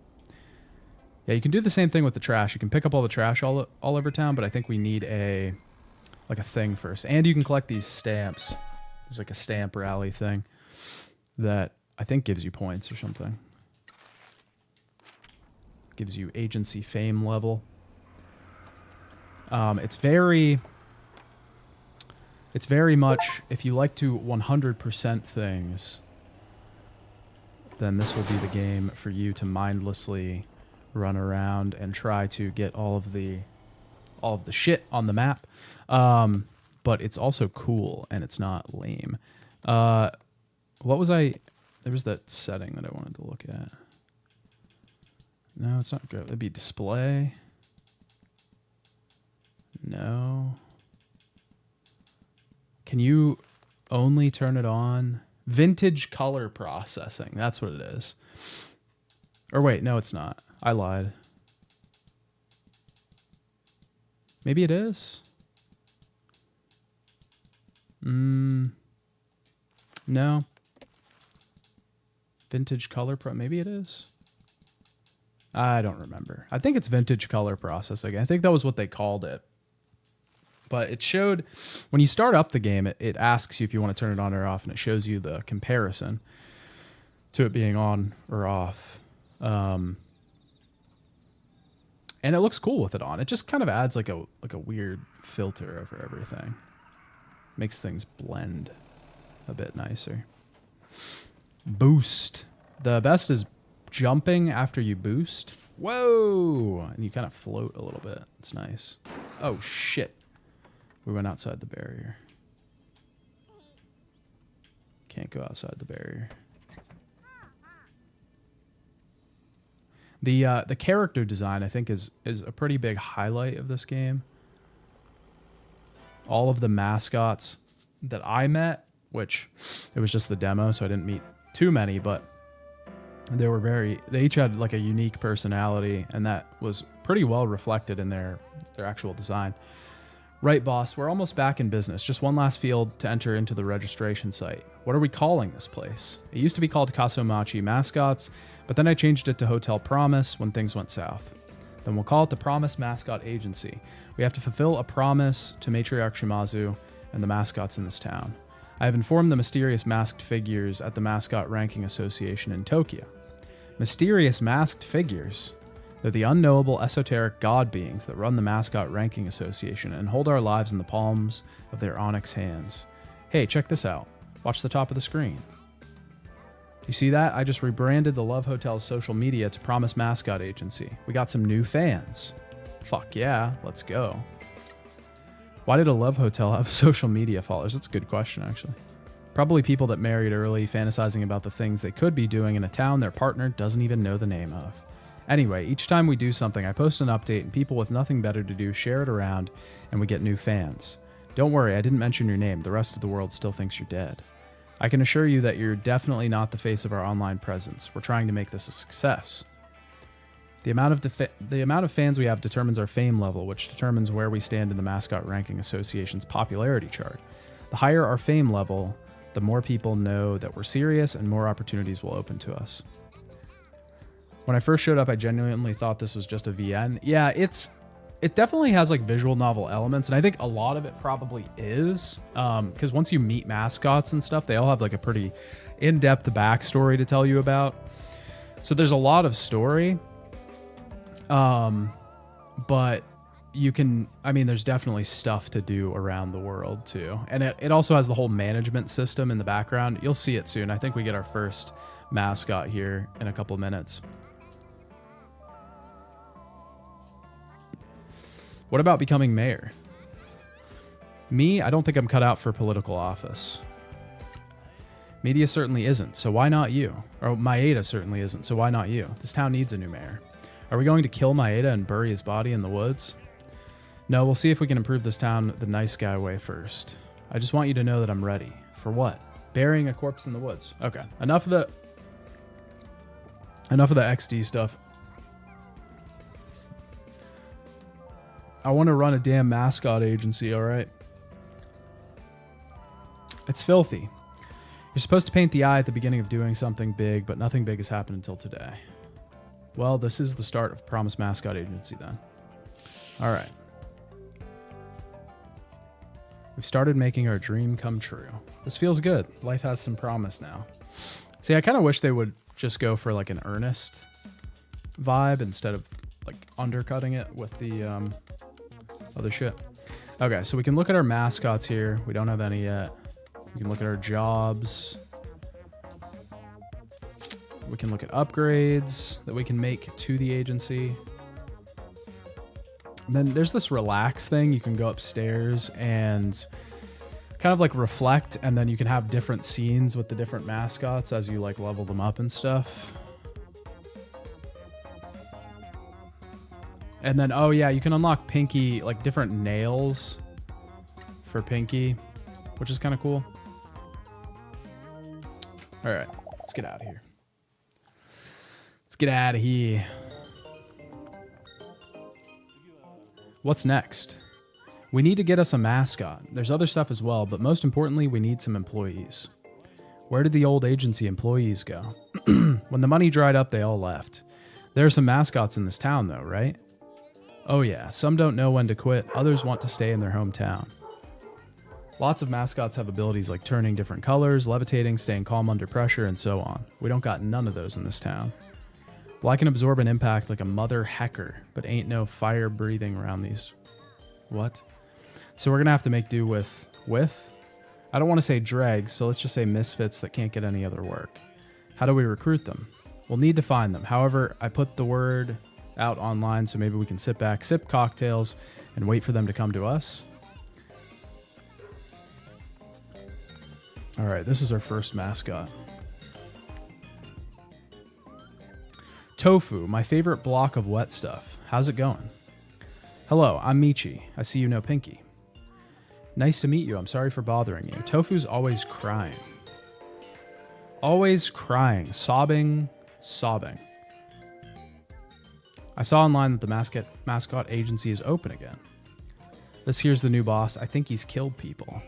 Yeah, you can do the same thing with the trash. You can pick up all the trash all over town, but I think we need a thing first. And you can collect these stamps. There's like a stamp rally thing that I think gives you points or something. Gives you agency fame level. It's very much, if you like to 100% things, then this will be the game for you to mindlessly run around and try to get all of the shit on the map. But it's also cool and it's not lame. There was that setting that I wanted to look at. No, it's not good. It'd be display. No. Can you only turn it on? Vintage color processing. That's what it is. Or wait, no, it's not. I lied. Maybe it is. No. Vintage color maybe it is. I don't remember. I think it's vintage color processing. I think that was what they called it. But it showed, when you start up the game, it asks you if you want to turn it on or off, and it shows you the comparison to it being on or off. And it looks cool with it on. It just kind of adds like a weird filter over everything. Makes things blend a bit nicer. Boost. The best is jumping after you boost. Whoa! And you kind of float a little bit. It's nice. Oh, shit. We went outside the barrier. Can't go outside the barrier. The character design, I think, is a pretty big highlight of this game. All of the mascots that I met, which it was just the demo, so I didn't meet too many, but they each had like a unique personality, and that was pretty well reflected in their actual design. Right, boss, we're almost back in business. Just one last field to enter into the registration site. What are we calling this place? It used to be called Kasomachi Mascots, but then I changed it to Hotel Promise when things went south. Then we'll call it the Promise Mascot Agency. We have to fulfill a promise to Matriarch Shimazu and the mascots in this town. I have informed the mysterious masked figures at the Mascot Ranking Association in Tokyo. Mysterious masked figures? They're the unknowable esoteric god beings that run the Mascot Ranking Association and hold our lives in the palms of their onyx hands. Hey, check this out. Watch the top of the screen. You see that? I just rebranded the Love Hotel's social media to Promise Mascot Agency. We got some new fans. Fuck yeah, let's go. Why did a Love Hotel have social media followers? That's a good question, actually. Probably people that married early, fantasizing about the things they could be doing in a town their partner doesn't even know the name of. Anyway, each time we do something, I post an update and people with nothing better to do share it around and we get new fans. Don't worry, I didn't mention your name. The rest of the world still thinks you're dead. I can assure you that you're definitely not the face of our online presence. We're trying to make this a success. The amount of fans we have determines our fame level, which determines where we stand in the Mascot Ranking Association's popularity chart. The higher our fame level, the more people know that we're serious and more opportunities will open to us. When I first showed up, I genuinely thought this was just a VN. Yeah, it definitely has like visual novel elements, and I think a lot of it probably is, because once you meet mascots and stuff, they all have like a pretty in-depth backstory to tell you about. So there's a lot of story. But you can, I mean, there's definitely stuff to do around the world too. And it also has the whole management system in the background. You'll see it soon. I think we get our first mascot here in a couple minutes. What about becoming mayor? Me, I don't think I'm cut out for political office. Media certainly isn't, so why not you? Or Maeda certainly isn't, so why not you? This town needs a new mayor. Are we going to kill Maeda and bury his body in the woods? No, we'll see if we can improve this town the nice guy way first. I just want you to know that I'm ready. For what? Burying a corpse in the woods. Okay, enough of the XD stuff. I want to run a damn mascot agency, all right? It's filthy. You're supposed to paint the eye at the beginning of doing something big, but nothing big has happened until today. Well, this is the start of Promise Mascot Agency then. All right. We've started making our dream come true. This feels good. Life has some promise now. See, I kind of wish they would just go for like an earnest vibe instead of like undercutting it with the other shit. Okay, so we can look at our mascots here. We don't have any yet. We can look at our jobs. We can look at upgrades that we can make to the agency. And then there's this relax thing. You can go upstairs and kind of like reflect, and then you can have different scenes with the different mascots as you like level them up and stuff. And then, oh yeah, you can unlock Pinky, like different nails for Pinky, which is kind of cool. All right, let's get out of here. Let's get out of here. What's next? We need to get us a mascot. There's other stuff as well, but most importantly, we need some employees. Where did the old agency employees go? When the money dried up, they all left. There are some mascots in this town, though, right? Oh yeah, some don't know when to quit. Others want to stay in their hometown. Lots of mascots have abilities like turning different colors, levitating, staying calm under pressure, and so on. We don't got none of those in this town. Well, I can absorb an impact like a mother hecker, but ain't no fire breathing around these. What? So we're going to have to make do with? I don't want to say dregs, so let's just say misfits that can't get any other work. How do we recruit them? We'll need to find them. However, I put the word out online, so maybe we can sit back, sip cocktails, and wait for them to come to us. All right, this is our first mascot. Tofu, my favorite block of wet stuff. How's it going? Hello, I'm Michi. I see you know Pinky. Nice to meet you. I'm sorry for bothering you. Tofu's always crying. Always crying. Sobbing. I saw online that the mascot agency is open again. This here's the new boss. I think he's killed people.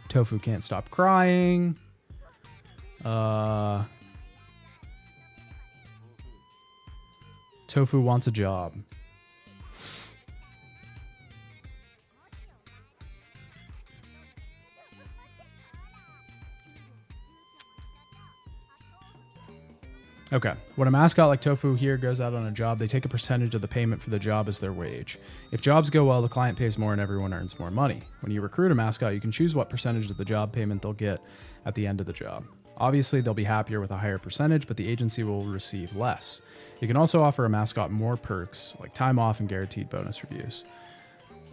Tofu can't stop crying. Tofu wants a job. Okay, when a mascot like Tofu here goes out on a job, they take a percentage of the payment for the job as their wage. If jobs go well, the client pays more and everyone earns more money. When you recruit a mascot, you can choose what percentage of the job payment they'll get at the end of the job. Obviously, they'll be happier with a higher percentage, but the agency will receive less. You can also offer a mascot more perks, like time off and guaranteed bonus reviews.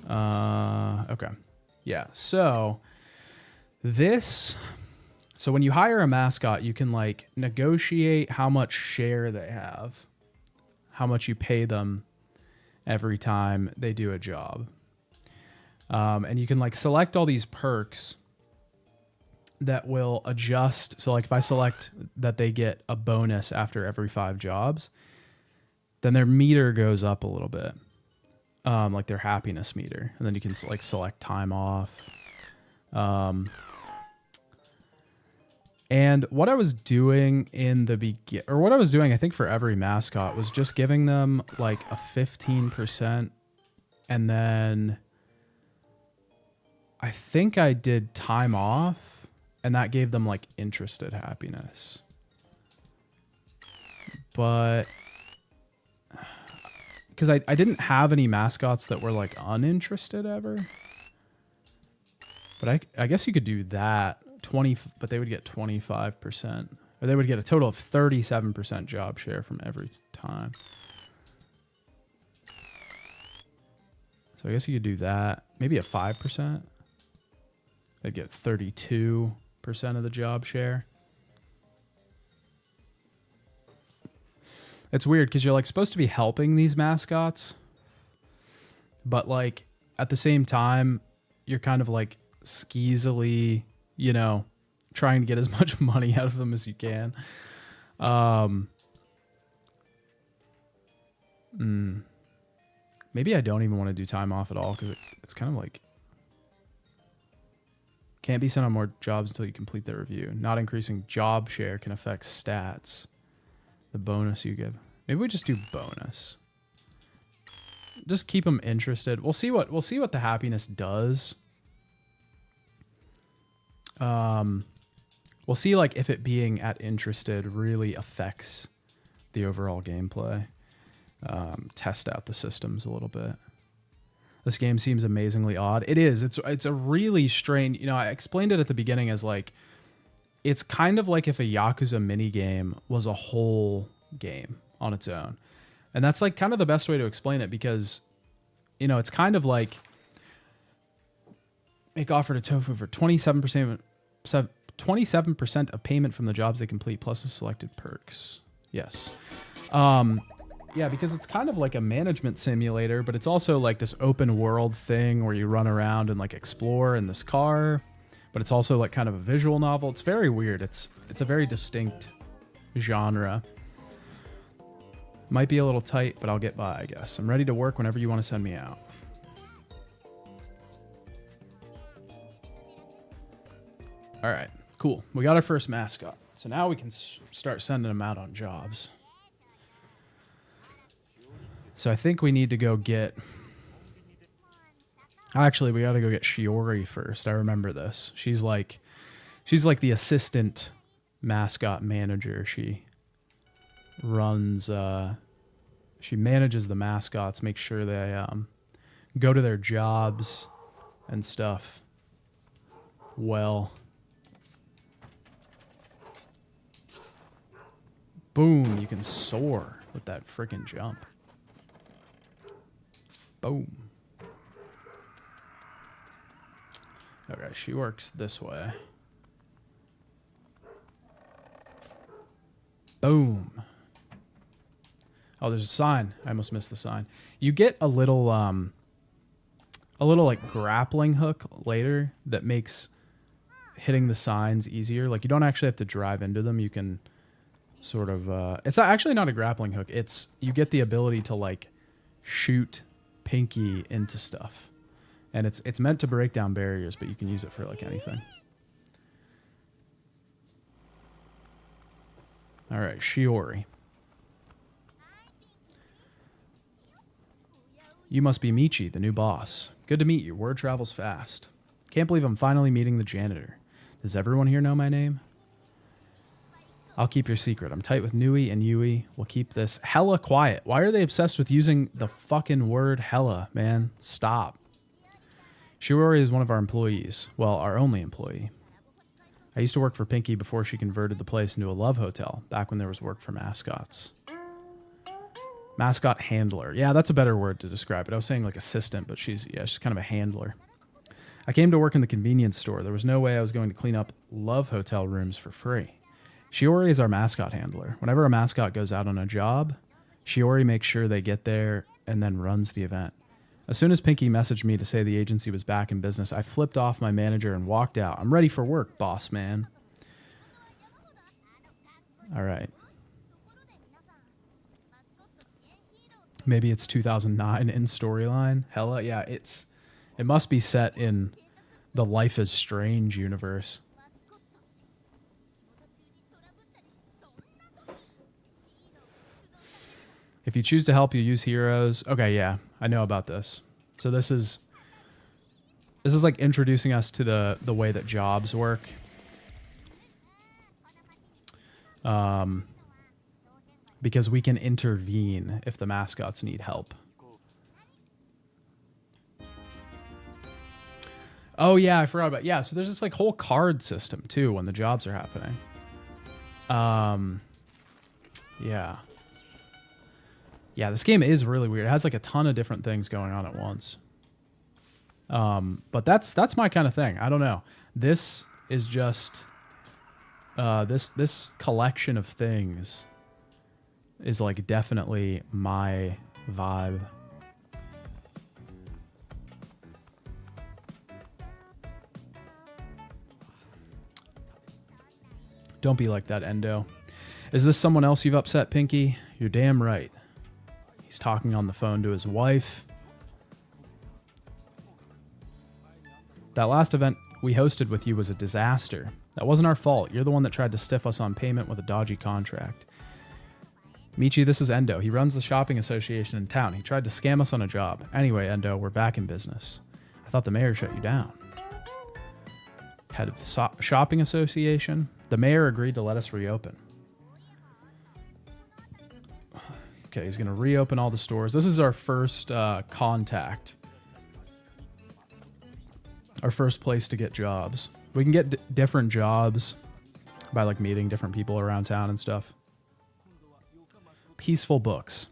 Okay. Yeah, so when you hire a mascot, you can like negotiate how much share they have, how much you pay them every time they do a job. And you can like select all these perks that will adjust. So like if I select that they get a bonus after every 5 jobs, then their meter goes up a little bit. Like their happiness meter. And then you can like select time off. And what I was doing in the what I was doing, I think for every mascot was just giving them like a 15%. And then I think I did time off, and that gave them like interested happiness. But because I didn't have any mascots that were like uninterested ever. But I guess you could do that. But they would get 25%. Or they would get a total of 37% job share from every time. So I guess you could do that. Maybe a 5%. They'd get 32% of the job share. It's weird because you're like supposed to be helping these mascots. But like at the same time, you're kind of like skeezily, you know, trying to get as much money out of them as you can. Maybe I don't even want to do time off at all because it's kind of like can't be sent on more jobs until you complete the review. Not increasing job share can affect stats. The bonus you give. Maybe we just do bonus. Just keep them interested. We'll see what the happiness does. We'll see like if it being at interested really affects the overall gameplay. Test out the systems a little bit. This game seems amazingly odd. It is. It's a really strange. You know, I explained it at the beginning as like, it's kind of like if a Yakuza mini game was a whole game on its own, and that's like kind of the best way to explain it because, you know, it's kind of like make offer to Tofu for 27% of payment from the jobs they complete plus the selected perks. Yes. Yeah, because it's kind of like a management simulator, but it's also like this open world thing where you run around and like explore in this car, but it's also like kind of a visual novel. It's very weird. It's a very distinct genre. Might be a little tight, but I'll get by, I guess. I'm ready to work whenever you want to send me out. All right, cool. We got our first mascot. So now we can start sending them out on jobs. So I think we need to go get... Actually, we got to go get Shiori first. I remember this. She's like the assistant mascot manager. She runs... she manages the mascots, makes sure they go to their jobs and stuff well. Boom, you can soar with that freaking jump. Boom. Okay, she works this way. Boom. Oh, there's a sign. I almost missed the sign. You get a little like grappling hook later that makes hitting the signs easier. Like you don't actually have to drive into them. You can sort of it's actually not a grappling hook. It's you get the ability to like shoot Pinky into stuff. And it's meant to break down barriers, but you can use it for like anything. All right, Shiori. You must be Michi, the new boss. Good to meet you. Word travels fast. Can't believe I'm finally meeting the janitor. Does everyone here know my name? I'll keep your secret. I'm tight with Nui and Yui. We'll keep this hella quiet. Why are they obsessed with using the fucking word hella, man? Stop. Shiori is one of our employees. Well, our only employee. I used to work for Pinky before she converted the place into a love hotel, back when there was work for mascots. Mascot handler. Yeah, that's a better word to describe it. I was saying like assistant, but she's kind of a handler. I came to work in the convenience store. There was no way I was going to clean up love hotel rooms for free. Shiori is our mascot handler. Whenever a mascot goes out on a job, Shiori makes sure they get there and then runs the event. As soon as Pinky messaged me to say the agency was back in business, I flipped off my manager and walked out. I'm ready for work, boss man. All right. Maybe it's 2009 in storyline. Hella, yeah, it must be set in the Life is Strange universe. If you choose to help, you use heroes. Okay, yeah, I know about this. So this is like introducing us to the way that jobs work. Because we can intervene if the mascots need help. Oh yeah, I forgot about, yeah, so there's this like whole card system too when the jobs are happening. Yeah. Yeah, this game is really weird. It has like a ton of different things going on at once. But that's my kind of thing. I don't know. This is just this collection of things is like definitely my vibe. Don't be like that, Endo. Is this someone else you've upset, Pinky? You're damn right. He's talking on the phone to his wife. That last event we hosted with you was a disaster. That wasn't our fault. You're the one that tried to stiff us on payment with a dodgy contract. Michi, this is Endo. He runs the shopping association in town. He tried to scam us on a job. Anyway, Endo, we're back in business. I thought the mayor shut you down. Head of the shopping association? The mayor agreed to let us reopen. Okay, he's going to reopen all the stores. This is our first contact. Our first place to get jobs. We can get different jobs by like meeting different people around town and stuff. Peaceful books.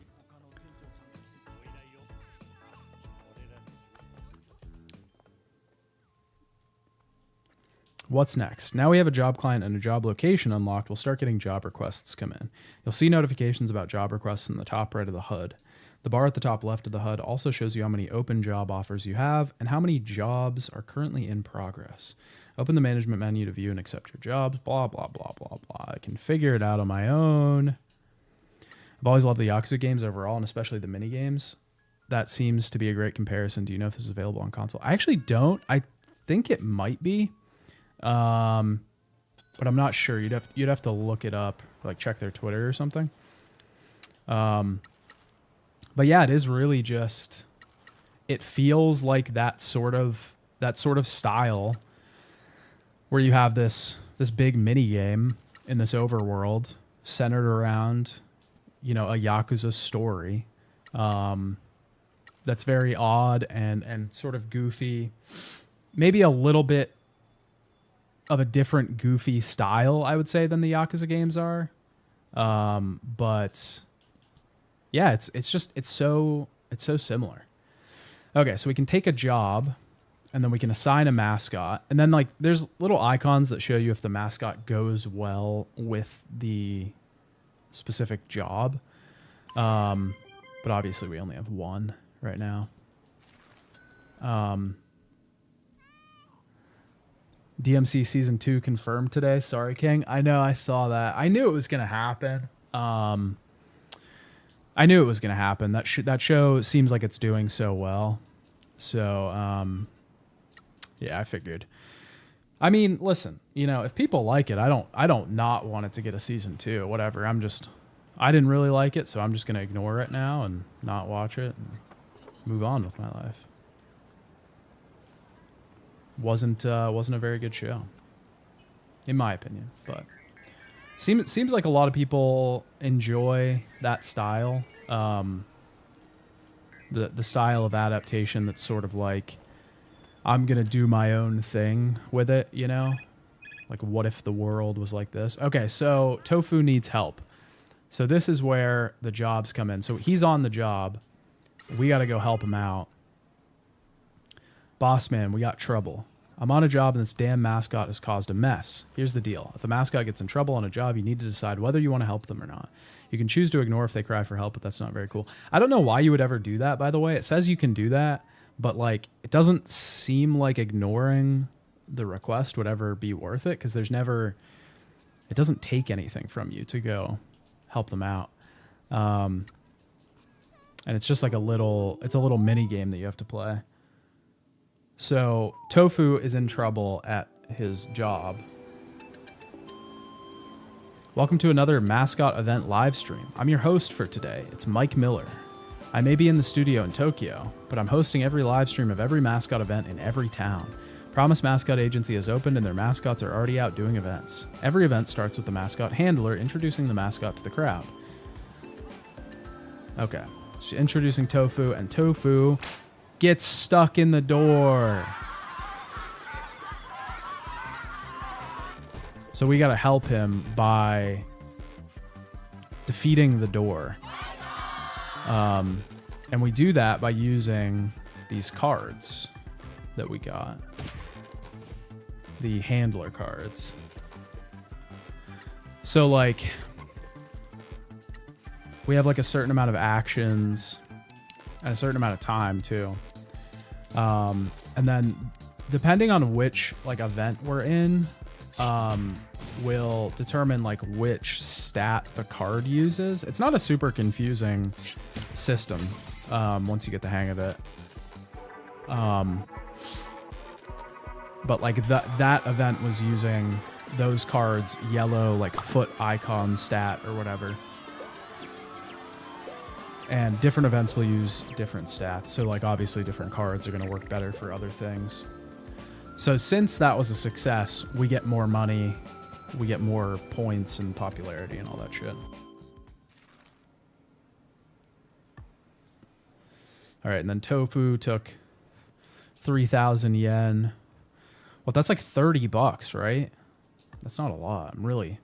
What's next? Now we have a job client and a job location unlocked. We'll start getting job requests come in. You'll see notifications about job requests in the top right of the HUD. The bar at the top left of the HUD also shows you how many open job offers you have and how many jobs are currently in progress. Open the management menu to view and accept your jobs. Blah, blah, blah, blah, blah. I can figure it out on my own. I've always loved the Yakuza games overall, and especially the mini games. That seems to be a great comparison. Do you know if this is available on console? I actually don't. I think it might be. But I'm not sure. You'd have to look it up, like check their Twitter or something. But yeah, it is really just, it feels like that sort of style where you have this big mini game in this overworld centered around, you know, a Yakuza story. That's very odd and sort of goofy. Maybe a little bit of a different goofy style, I would say, than the Yakuza games are. But yeah, it's so similar. Okay, so we can take a job and then we can assign a mascot, and then like there's little icons that show you if the mascot goes well with the specific job. But obviously we only have one right now. DMC Season 2 confirmed today. Sorry, King. I know, I saw that. I knew it was going to happen. That show seems like it's doing so well. So, yeah, I figured. I mean, listen, you know, if people like it, I don't not want it to get a Season 2. Whatever. I didn't really like it, so I'm just going to ignore it now and not watch it and move on with my life. Wasn't a very good show, in my opinion. But seems like a lot of people enjoy that style, the style of adaptation that's sort of like, I'm gonna do my own thing with it, you know? Like, what if the world was like this? Okay, so Tofu needs help. So this is where the jobs come in. So he's on the job. We got to go help him out. Boss man, we got trouble. I'm on a job and this damn mascot has caused a mess. Here's the deal. If a mascot gets in trouble on a job, you need to decide whether you want to help them or not. You can choose to ignore if they cry for help, but that's not very cool. I don't know why you would ever do that, by the way. It says you can do that, but like it doesn't seem like ignoring the request would ever be worth it, because it doesn't take anything from you to go help them out. And it's just like it's a little mini game that you have to play. So Tofu is in trouble at his job. Welcome to another Mascot event live stream. I'm your host for today. It's Mike Miller. I may be in the studio in Tokyo, but I'm hosting every live stream of every Mascot event in every town. Promise Mascot Agency has opened and their mascots are already out doing events. Every event starts with the mascot handler introducing the mascot to the crowd. Okay, she's introducing Tofu, and Tofu gets stuck in the door. So we gotta help him by defeating the door. And we do that by using these cards that we got. The handler cards. So like, we have like a certain amount of actions and a certain amount of time too. And then depending on which like event we're in, will determine like which stat the card uses. It's not a super confusing system once you get the hang of it. But like that event was using those cards, yellow like foot icon stat or whatever. And different events will use different stats. So like obviously different cards are going to work better for other things. So since that was a success, we get more money, we get more points and popularity and all that shit. All right, and then Tofu took 3,000 yen. Well, that's like $30, right? That's not a lot. I'm really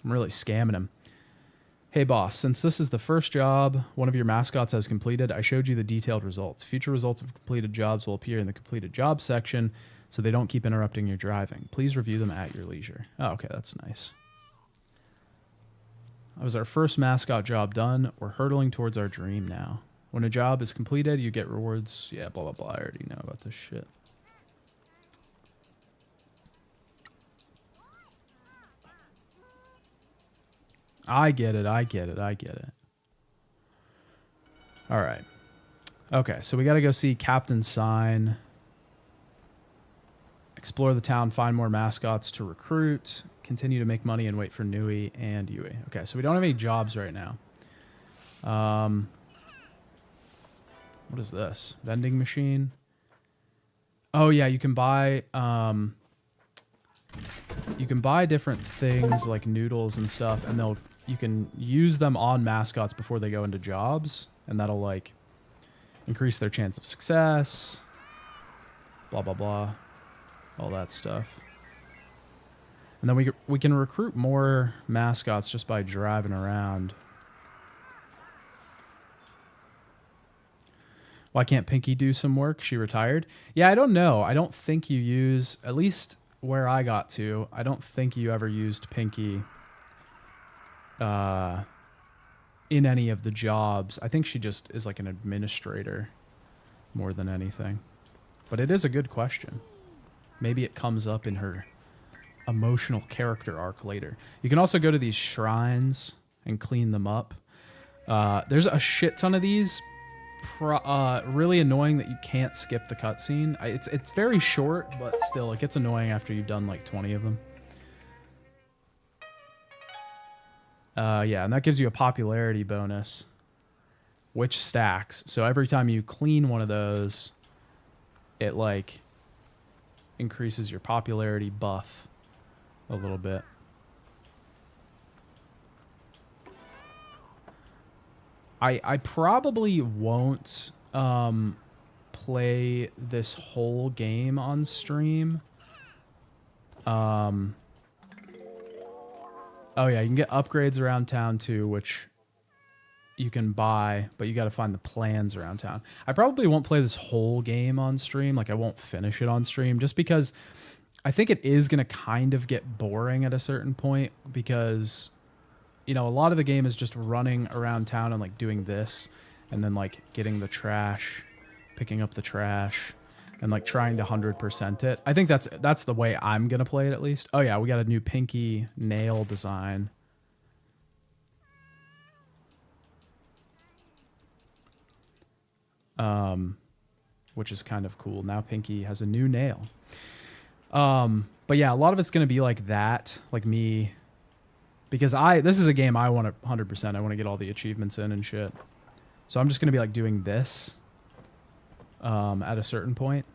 scamming him. Hey boss, since this is the first job one of your mascots has completed, I showed you the detailed results. Future results of completed jobs will appear in the completed jobs section so they don't keep interrupting your driving. Please review them at your leisure. Oh, okay, that's nice. That was our first mascot job done. We're hurtling towards our dream now. When a job is completed, you get rewards. Yeah, blah, blah, blah. I already know about this shit. I get it. All right. Okay, so we got to go see Captain Sign. Explore the town, find more mascots to recruit. Continue to make money and wait for Nui and Yui. Okay, so we don't have any jobs right now. What is this? Vending machine? Oh, yeah, you can buy... you can buy different things like noodles and stuff, and you can use them on mascots before they go into jobs, and that'll like increase their chance of success, blah blah blah, all that stuff. And then we can recruit more mascots just by driving around. Why can't Pinky do some work? She retired. Yeah, I don't know. I don't think you use, at least where I got to, I don't think you ever used Pinky in any of the jobs. I think she just is like an administrator more than anything. But it is a good question. Maybe it comes up in her emotional character arc later. You can also go to these shrines and clean them up. There's a shit ton of these. Really annoying that you can't skip the cutscene. It's very short, but still, it gets annoying after you've done like 20 of them. Yeah, and that gives you a popularity bonus, which stacks. So every time you clean one of those, it like increases your popularity buff a little bit. I probably won't play this whole game on stream. Oh yeah, you can get upgrades around town too, which you can buy, but you got to find the plans around town. I probably won't play this whole game on stream. Like I won't finish it on stream just because I think it is going to kind of get boring at a certain point because, you know, a lot of the game is just running around town and like doing this and then like getting the trash, picking up the trash and like trying to 100% it. I think that's the way I'm going to play it at least. Oh yeah, we got a new pinky nail design. Which is kind of cool. Now Pinky has a new nail. But yeah, a lot of it's going to be like that, like me, because this is a game I want to 100%. I want to get all the achievements in and shit. So I'm just going to be like doing this, at a certain point.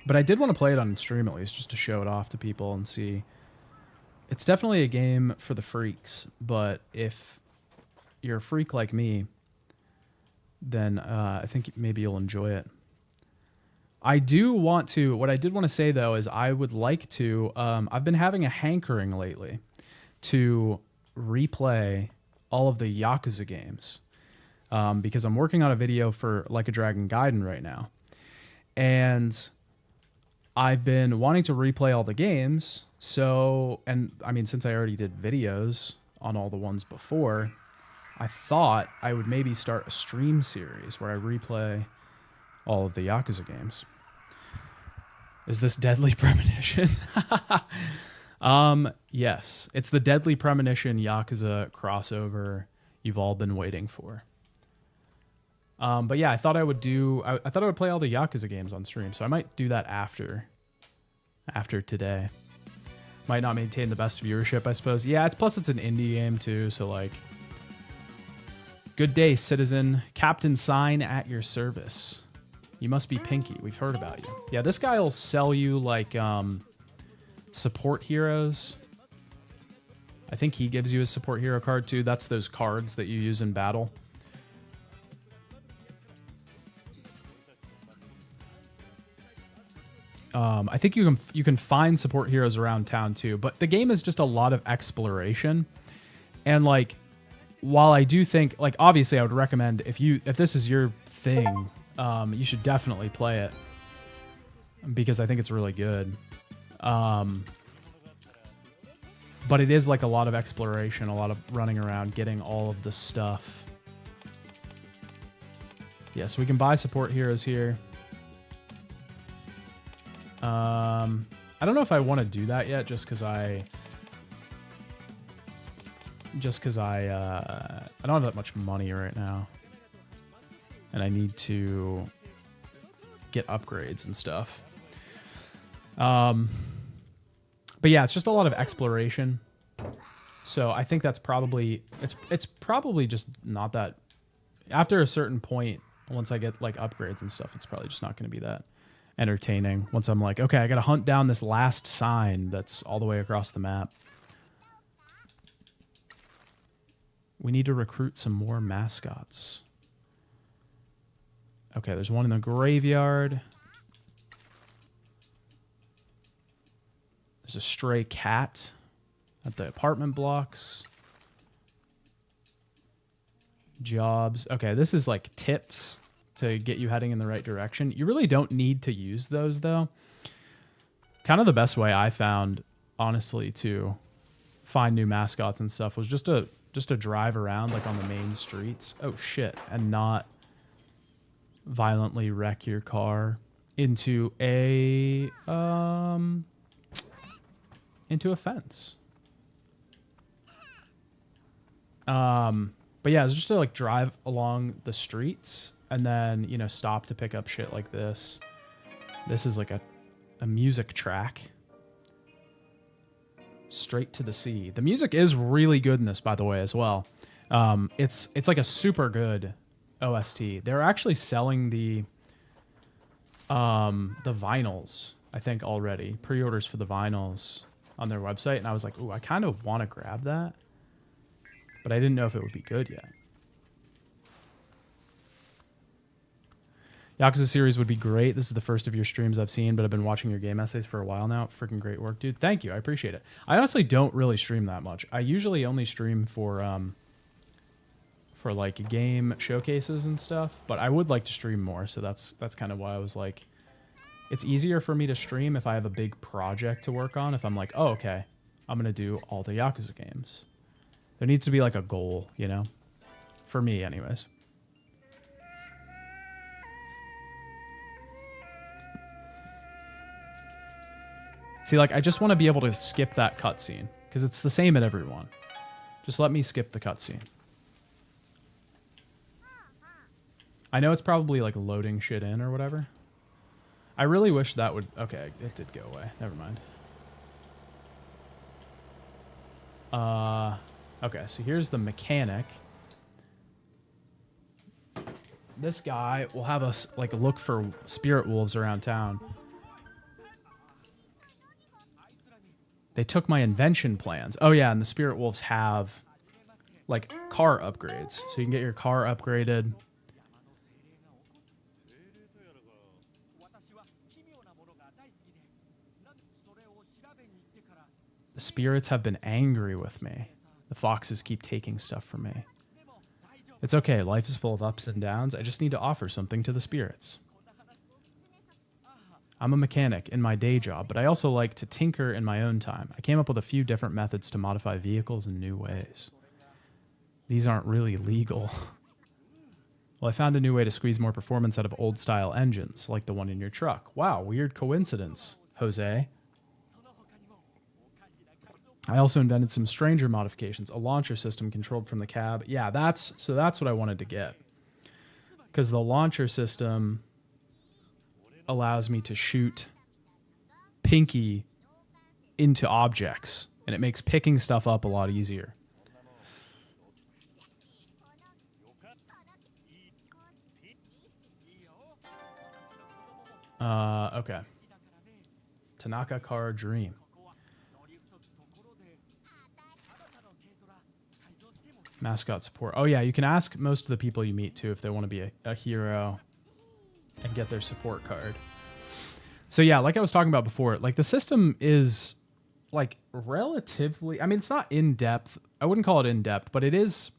But I did want to play it on stream at least just to show it off to people and see. It's definitely a game for the freaks, but if you're a freak like me, then I think maybe you'll enjoy it. I do want to, what I did want to say though is I would like to, I've been having a hankering lately to replay all of the Yakuza games because I'm working on a video for Like a Dragon Gaiden right now. And I've been wanting to replay all the games. So, and I mean, since I already did videos on all the ones before, I thought I would maybe start a stream series where I replay all of the Yakuza games. Is this Deadly Premonition? Yes. It's the Deadly Premonition Yakuza crossover you've all been waiting for. But yeah, I thought I would play all the Yakuza games on stream, so I might do that after today. Might not maintain the best viewership, I suppose. Yeah, plus it's an indie game too, so like... Good day, citizen. Captain Sign at your service. You must be Pinky. We've heard about you. Yeah, this guy will sell you like support heroes. I think he gives you a support hero card too. That's those cards that you use in battle. I think you can find support heroes around town too, but the game is just a lot of exploration. And like, while I do think, like, obviously I would recommend if this is your thing, you should definitely play it because I think it's really good. But it is like a lot of exploration, a lot of running around, getting all of the stuff. Yeah, so we can buy support heroes here. I don't know if I want to do that yet just because I don't have that much money right now. And I need to get upgrades and stuff. But yeah, it's just a lot of exploration. So I think that's probably, it's probably just not that, after a certain point, once I get like upgrades and stuff, it's probably just not going to be that entertaining. Once I'm like, okay, I got to hunt down this last sign that's all the way across the map. We need to recruit some more mascots. Okay, there's one in the graveyard. There's a stray cat at the apartment blocks. Jobs. Okay, this is like tips to get you heading in the right direction. You really don't need to use those though. Kind of the best way I found, honestly, to find new mascots and stuff was just to drive around like on the main streets. Oh shit. And not violently wreck your car into a fence. But yeah, it's just to like drive along the streets and then, you know, stop to pick up shit like this. This is like a music track. Straight to the Sea. The music is really good in this, by the way, as well. It's like a super good OST. They're actually selling the vinyls, I think, already. Pre-orders for the vinyls on their website, and I was like, ooh, I kind of want to grab that, but I didn't know if it would be good yet. Yakuza series would be great. This is the first of your streams I've seen, but I've been watching your game essays for a while now. Freaking great work, dude. Thank you. I appreciate it. I honestly don't really stream that much. I usually only stream for for like game showcases and stuff, but I would like to stream more, so that's kind of why I was like, it's easier for me to stream if I have a big project to work on. If I'm like, oh, okay, I'm gonna do all the Yakuza games. There needs to be like a goal, you know, for me, anyways. See, like, I just want to be able to skip that cutscene because it's the same at every one. Just let me skip the cutscene. I know it's probably like loading shit in or whatever. I really wish that would... Okay, it did go away. Never mind. Okay, so here's the mechanic. This guy will have us like look for spirit wolves around town. They took my invention plans. Oh yeah, and the spirit wolves have like car upgrades. So you can get your car upgraded. The spirits have been angry with me. The foxes keep taking stuff from me. It's okay, life is full of ups and downs. I just need to offer something to the spirits. I'm a mechanic in my day job, but I also like to tinker in my own time. I came up with a few different methods to modify vehicles in new ways. These aren't really legal. Well, I found a new way to squeeze more performance out of old-style engines, like the one in your truck. Wow, weird coincidence, Jose. I also invented some stranger modifications, a launcher system controlled from the cab. Yeah, that's what I wanted to get. Because the launcher system allows me to shoot Pinky into objects, and it makes picking stuff up a lot easier. Okay. Tanaka Car Dream. Mascot support. Oh yeah, you can ask most of the people you meet too if they want to be a hero and get their support card. So yeah, like I was talking about before, like the system is like relatively, I mean, it's not in depth. I wouldn't call it in depth, but it's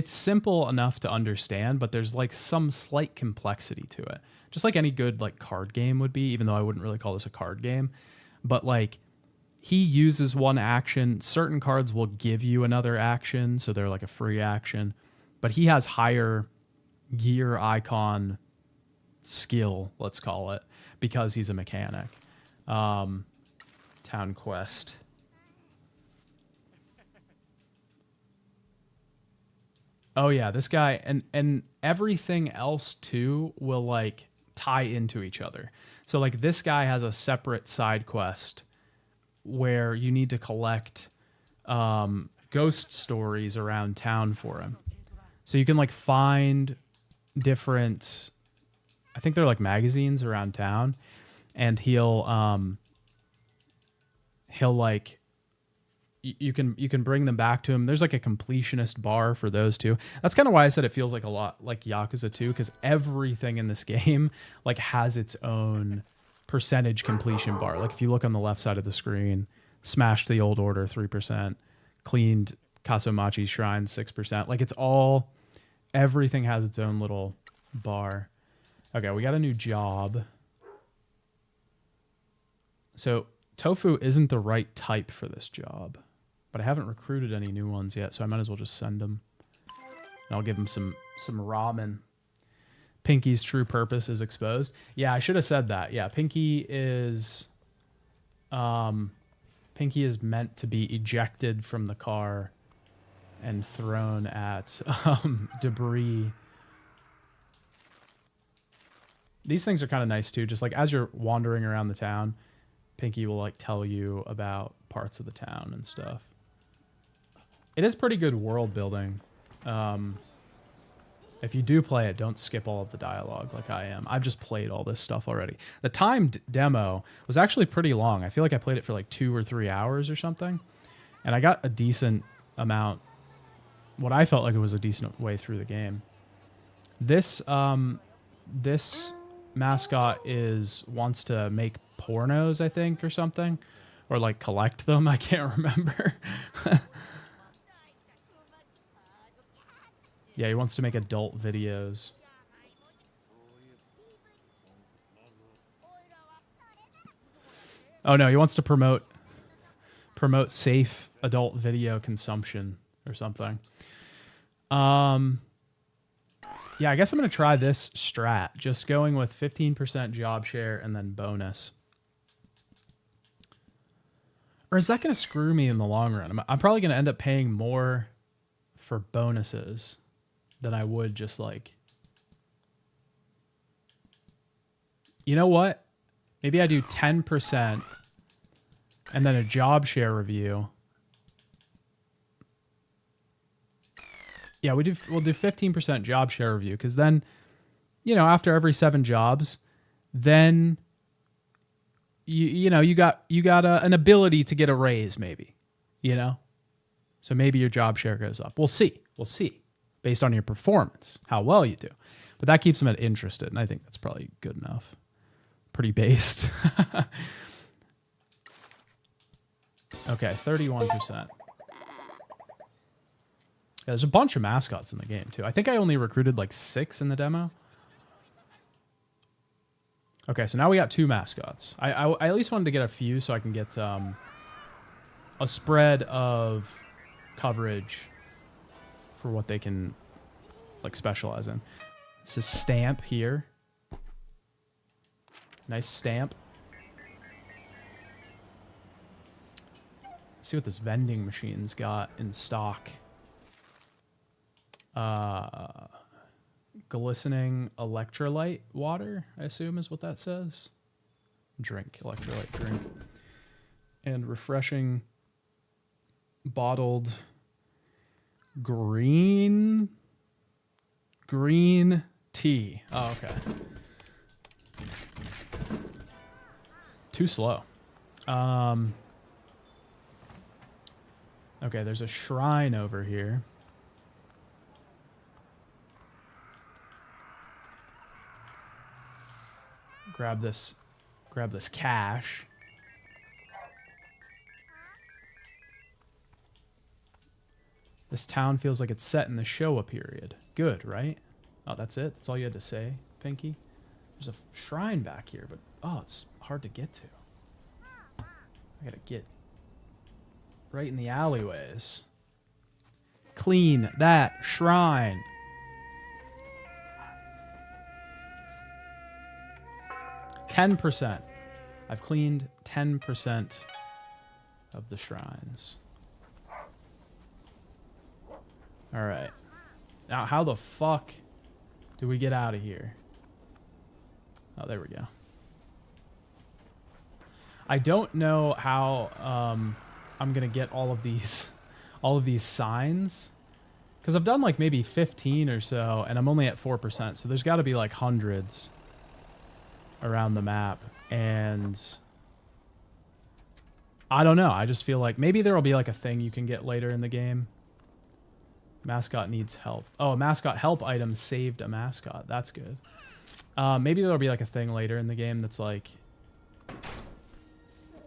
simple enough to understand, but there's like some slight complexity to it. Just like any good like card game would be, even though I wouldn't really call this a card game. But like he uses one action. Certain cards will give you another action, so they're like a free action. But he has higher gear icon skill, let's call it, because he's a mechanic. Town quest. Oh yeah, this guy and everything else too will like tie into each other. So like this guy has a separate side quest where you need to collect ghost stories around town for him. So you can like find different, I think they're like magazines around town, and he'll like you can bring them back to him. There's like a completionist bar for those two. That's kind of why I said it feels like a lot like Yakuza 2, because everything in this game like has its own percentage completion bar. Like if you look on the left side of the screen, smashed the old order 3%, cleaned Kasumachi's shrine 6%. Like it's all, everything has its own little bar. Okay, we got a new job. So Tofu isn't the right type for this job, but I haven't recruited any new ones yet, so I might as well just send them. And I'll give him some ramen. Pinky's true purpose is exposed. Yeah, I should have said that. Yeah, Pinky is meant to be ejected from the car and thrown at debris. These things are kind of nice too. Just like as you're wandering around the town, Pinky will like tell you about parts of the town and stuff. It is pretty good world building. If you do play it, don't skip all of the dialogue like I am. I've just played all this stuff already. The timed demo was actually pretty long. I feel like I played it for like 2 or 3 hours or something. And I got a decent amount, what I felt like it was a decent way through the game. This mascot wants to make pornos, I think, or something. Or like collect them. I can't remember. Yeah, he wants to make adult videos. Oh no, he wants to promote safe adult video consumption or something. Yeah, I guess I'm going to try this strat. Just going with 15% job share and then bonus. Or is that going to screw me in the long run? I'm probably going to end up paying more for bonuses than I would just like... You know what? Maybe I do 10% and then a job share review. Yeah, we'll do 15% job share review because then, you know, after every 7 jobs, then you got an ability to get a raise, maybe, you know, so maybe your job share goes up. We'll see based on your performance, how well you do, but that keeps them interested, and I think that's probably good enough. Pretty based. Okay, 31%. Yeah, there's a bunch of mascots in the game, too. I think I only recruited like 6 in the demo. Okay, so now we got 2 mascots. I at least wanted to get a few so I can get a spread of coverage for what they can like specialize in. This is Stamp here. Nice Stamp. See what this vending machine's got in stock. Glistening electrolyte water, I assume is what that says. Drink, electrolyte drink. And refreshing bottled green tea. Oh, okay. Too slow. Okay, there's a shrine over here. Grab this cash. This town feels like it's set in the Showa period. Good, right? Oh, that's it? That's all you had to say, Pinky? There's a shrine back here, but oh, it's hard to get to. I gotta get right in the alleyways. Clean that shrine. 10%. I've cleaned 10% of the shrines. All right. Now, how the fuck do we get out of here? Oh, there we go. I don't know how I'm gonna get all of these signs, because I've done like maybe 15 or so, and I'm only at 4%. So there's got to be like hundreds around the map, and I don't know. I just feel like maybe there will be like a thing you can get later in the game. Mascot needs help. Oh, a mascot help item saved a mascot. That's good. Maybe there'll be like a thing later in the game that's like,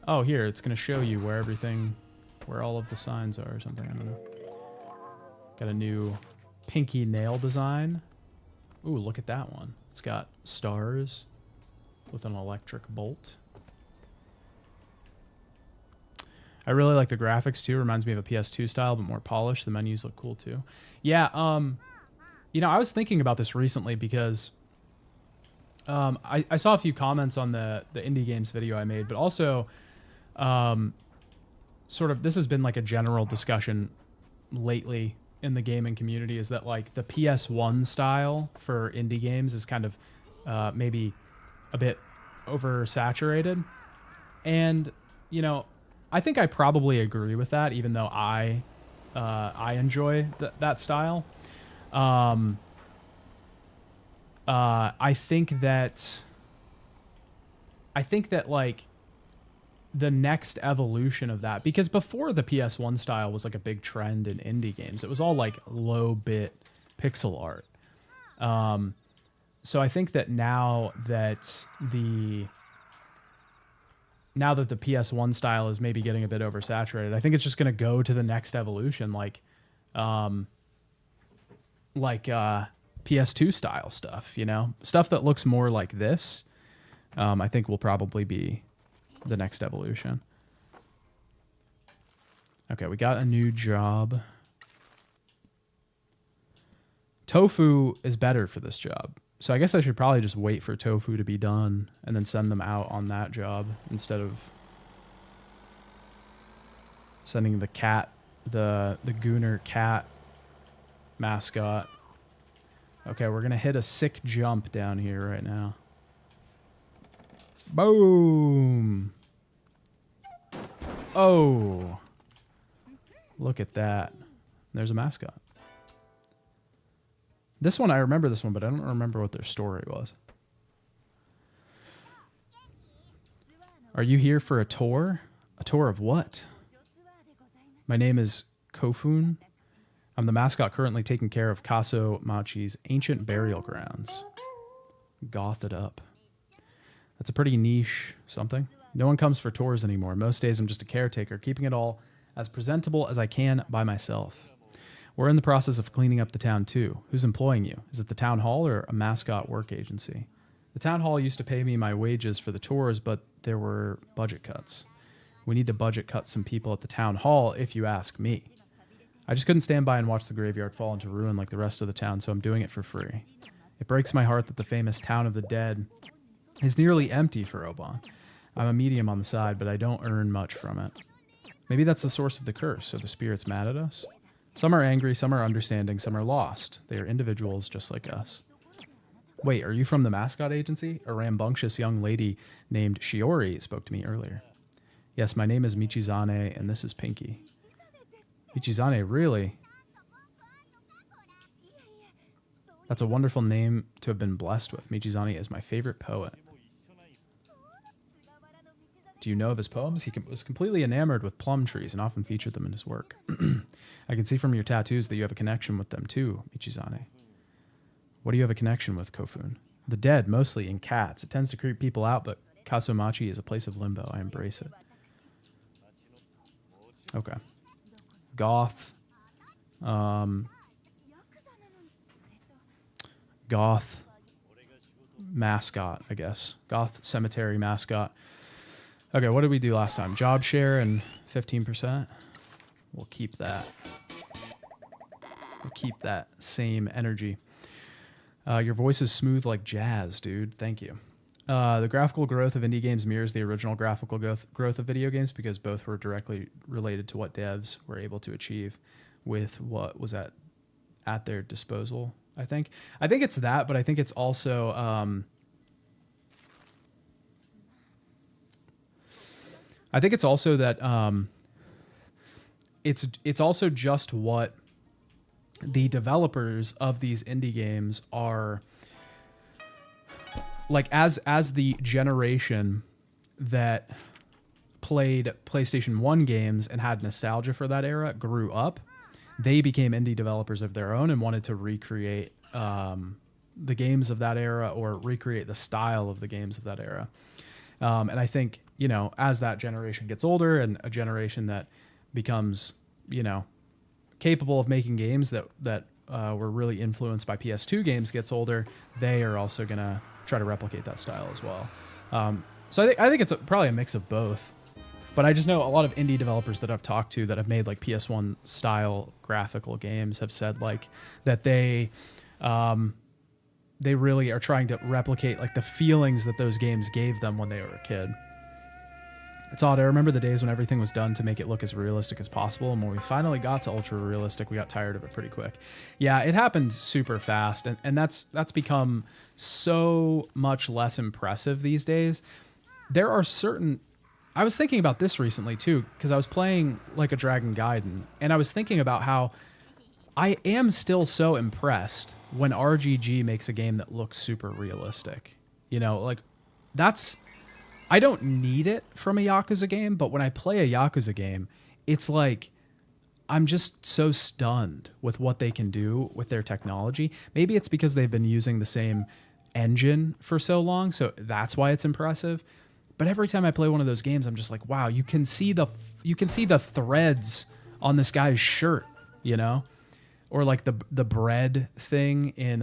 oh, here, it's going to show you where all of the signs are or something. I don't know. Got a new pinky nail design. Ooh, look at that one. It's got stars with an electric bolt. I really like the graphics too. Reminds me of a PS2 style, but more polished. The menus look cool too. Yeah, you know, I was thinking about this recently because I saw a few comments on the indie games video I made, but also sort of this has been like a general discussion lately in the gaming community, is that like the PS1 style for indie games is kind of maybe a bit oversaturated. And, you know, I think I probably agree with that, even though I enjoy that style. I think that like the next evolution of that, because before the PS1 style was like a big trend in indie games, it was all like low bit pixel art. So I think that now that the PS1 style is maybe getting a bit oversaturated, I think it's just going to go to the next evolution. Like like PS2 style stuff, you know? Stuff that looks more like this, I think will probably be the next evolution. Okay, we got a new job. Tofu is better for this job. So I guess I should probably just wait for Tofu to be done and then send them out on that job instead of sending the cat, the Gooner cat mascot. Okay, we're going to hit a sick jump down here right now. Boom. Oh. Look at that. There's a mascot. This one, I remember this one, but I don't remember what their story was. Are you here for a tour? A tour of what? My name is Kofun. I'm the mascot currently taking care of Kaso Machi's ancient burial grounds. Goth it up. That's a pretty niche something. No one comes for tours anymore. Most days I'm just a caretaker, keeping it all as presentable as I can by myself. We're in the process of cleaning up the town too. Who's employing you? Is it the town hall or a mascot work agency? The town hall used to pay me my wages for the tours, but there were budget cuts. We need to budget cut some people at the town hall, if you ask me. I just couldn't stand by and watch the graveyard fall into ruin like the rest of the town, so I'm doing it for free. It breaks my heart that the famous town of the dead is nearly empty for Oban. I'm a medium on the side, but I don't earn much from it. Maybe that's the source of the curse. Are the spirits mad at us? Some are angry, some are understanding, some are lost. They are individuals just like us. Wait, are you from the mascot agency? A rambunctious young lady named Shiori spoke to me earlier. Yes, my name is Michizane, and this is Pinky. Michizane, really? That's a wonderful name to have been blessed with. Michizane is my favorite poet. Do you know of his poems? He was completely enamored with plum trees and often featured them in his work. I can see from your tattoos that you have a connection with them too, Michizane. What do you have a connection with, Kofun? The dead, mostly, and cats. It tends to creep people out, but Kasumachi is a place of limbo. I embrace it. Okay. Goth. Goth mascot, I guess. Goth cemetery mascot. Okay, what did we do last time? Job share and 15%. We'll keep that. We'll keep that same energy. Your voice is smooth like jazz, dude. Thank you. The graphical growth of indie games mirrors the original graphical growth of video games because both were directly related to what devs were able to achieve with what was at their disposal, I think. I think it's that, but I think it's also... I think it's also that it's also just what the developers of these indie games are like as the generation that played PlayStation 1 games and had nostalgia for that era grew up, they became indie developers of their own and wanted to recreate the games of that era or recreate the style of the games of that era. And I think, you know, as that generation gets older and a generation that becomes, you know, capable of making games that were really influenced by PS2 games gets older, they are also going to try to replicate that style as well. So I think it's probably a mix of both. But I just know a lot of indie developers that I've talked to that have made like PS1 style graphical games have said like that they really are trying to replicate like the feelings that those games gave them when they were a kid. It's odd. I remember the days when everything was done to make it look as realistic as possible. And when we finally got to ultra realistic, we got tired of it pretty quick. Yeah, it happened super fast. And that's become so much less impressive these days. There are certain... I was thinking about this recently too, because I was playing like a Dragon Gaiden. And I was thinking about how I am still so impressed when RGG makes a game that looks super realistic. You know, like that's... I don't need it from a Yakuza game, but when I play a Yakuza game, it's like I'm just so stunned with what they can do with their technology. Maybe it's because they've been using the same engine for so long, so that's why it's impressive. But every time I play one of those games, I'm just like, wow, you can see the threads on this guy's shirt, you know? or like the bread thing in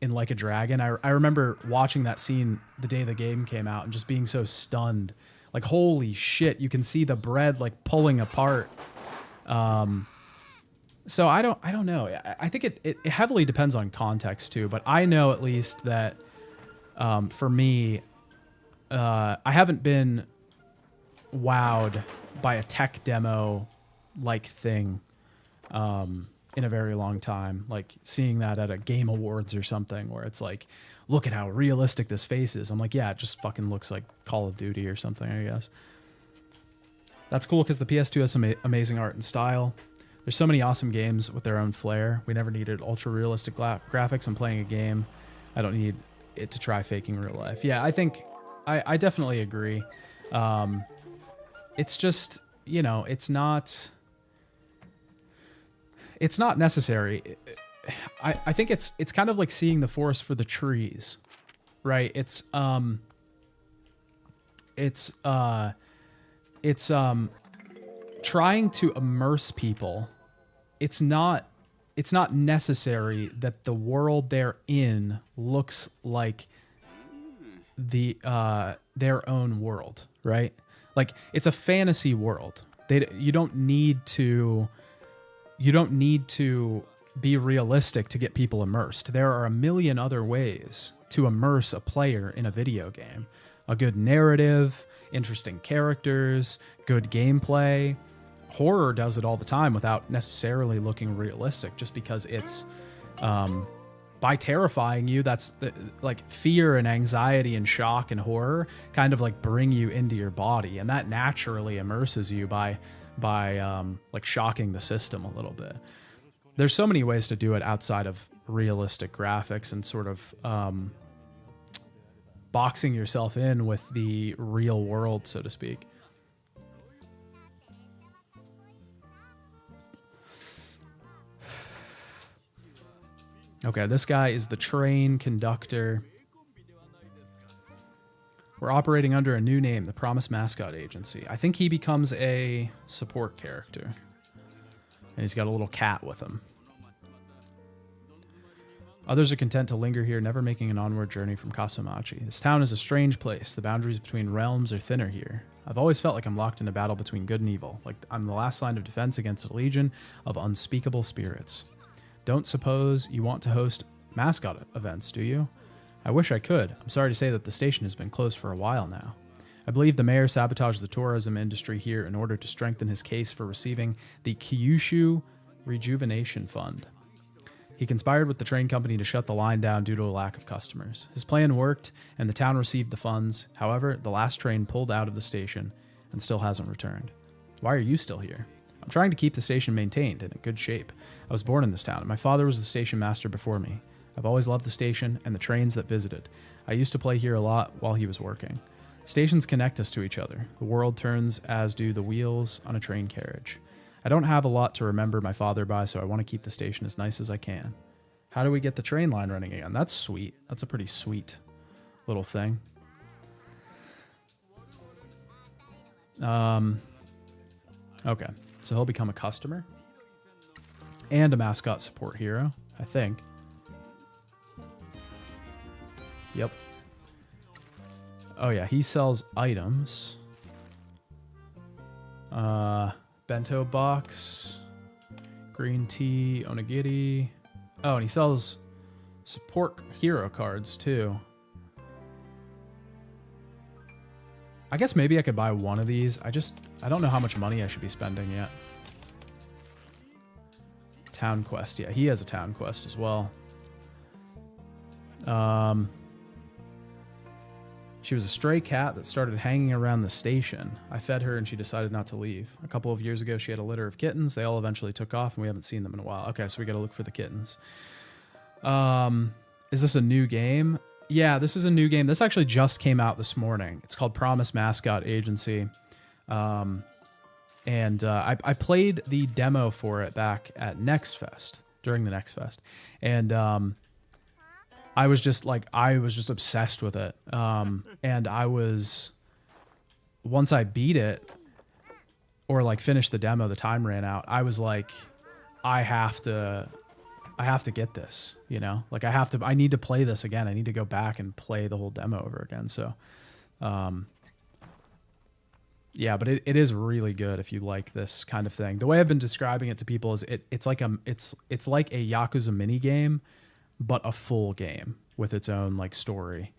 Like a Dragon. I remember watching that scene the day the game came out and just being so stunned. Like, holy shit, you can see the bread like pulling apart. So I don't know. I think it heavily depends on context too, but I know at least that for me, I haven't been wowed by a tech demo like thing in a very long time. Like seeing that at a Game Awards or something where it's like, look at how realistic this face is. I'm like, yeah, it just fucking looks like Call of Duty or something, I guess. That's cool because the PS2 has some amazing art and style. There's so many awesome games with their own flair. We never needed ultra realistic graphics. I'm playing a game. I don't need it to try faking real life. Yeah, I think I definitely agree. It's just, you know, it's not necessary. I think it's kind of like seeing the forest for the trees, right? It's trying to immerse people. It's not necessary that the world they're in looks like their own world, right? Like it's a fantasy world. You don't need to be realistic to get people immersed. There are a million other ways to immerse a player in a video game. A good narrative, interesting characters, good gameplay. Horror does it all the time without necessarily looking realistic, just because it's by terrifying you, that's like fear and anxiety and shock and horror kind of like bring you into your body, and that naturally immerses you by like shocking the system a little bit. There's so many ways to do it outside of realistic graphics and sort of boxing yourself in with the real world, so to speak. Okay, this guy is the train conductor. We're operating under a new name, the Promise Mascot Agency. I think he becomes a support character. And he's got a little cat with him. Others are content to linger here, never making an onward journey from Kasumachi. This town is a strange place. The boundaries between realms are thinner here. I've always felt like I'm locked in a battle between good and evil, like I'm the last line of defense against a legion of unspeakable spirits. Don't suppose you want to host mascot events, do you? I wish I could. I'm sorry to say that the station has been closed for a while now. I believe the mayor sabotaged the tourism industry here in order to strengthen his case for receiving the Kyushu Rejuvenation Fund. He conspired with the train company to shut the line down due to a lack of customers. His plan worked, and the town received the funds. However, the last train pulled out of the station and still hasn't returned. Why are you still here? I'm trying to keep the station maintained and in good shape. I was born in this town, and my father was the station master before me. I've always loved the station and the trains that visited. I used to play here a lot while he was working. Stations connect us to each other. The world turns as do the wheels on a train carriage. I don't have a lot to remember my father by, so I want to keep the station as nice as I can. How do we get the train line running again? That's sweet. That's a pretty sweet little thing. Okay, so he'll become a customer and a mascot support hero, I think. Yep. Oh yeah, he sells items. Bento box, green tea, onigiri. Oh, and he sells support hero cards too. I guess maybe I could buy one of these. I don't know how much money I should be spending yet. Town quest. Yeah, he has a town quest as well. She was a stray cat that started hanging around the station. I fed her and she decided not to leave. A couple of years ago, she had a litter of kittens. They all eventually took off and we haven't seen them in a while. Okay, so we got to look for the kittens. Is this a new game? Yeah, this is a new game. This actually just came out this morning. It's called Promise Mascot Agency. I played the demo for it back at Next Fest, during the Next Fest. And I was just obsessed with it. And once I beat it or like finished the demo, the time ran out. I was like, I have to get this, you know? Like I need to play this again. I need to go back and play the whole demo over again. So, yeah, but it is really good if you like this kind of thing. The way I've been describing it to people is it's like a Yakuza mini game, but a full game with its own like story.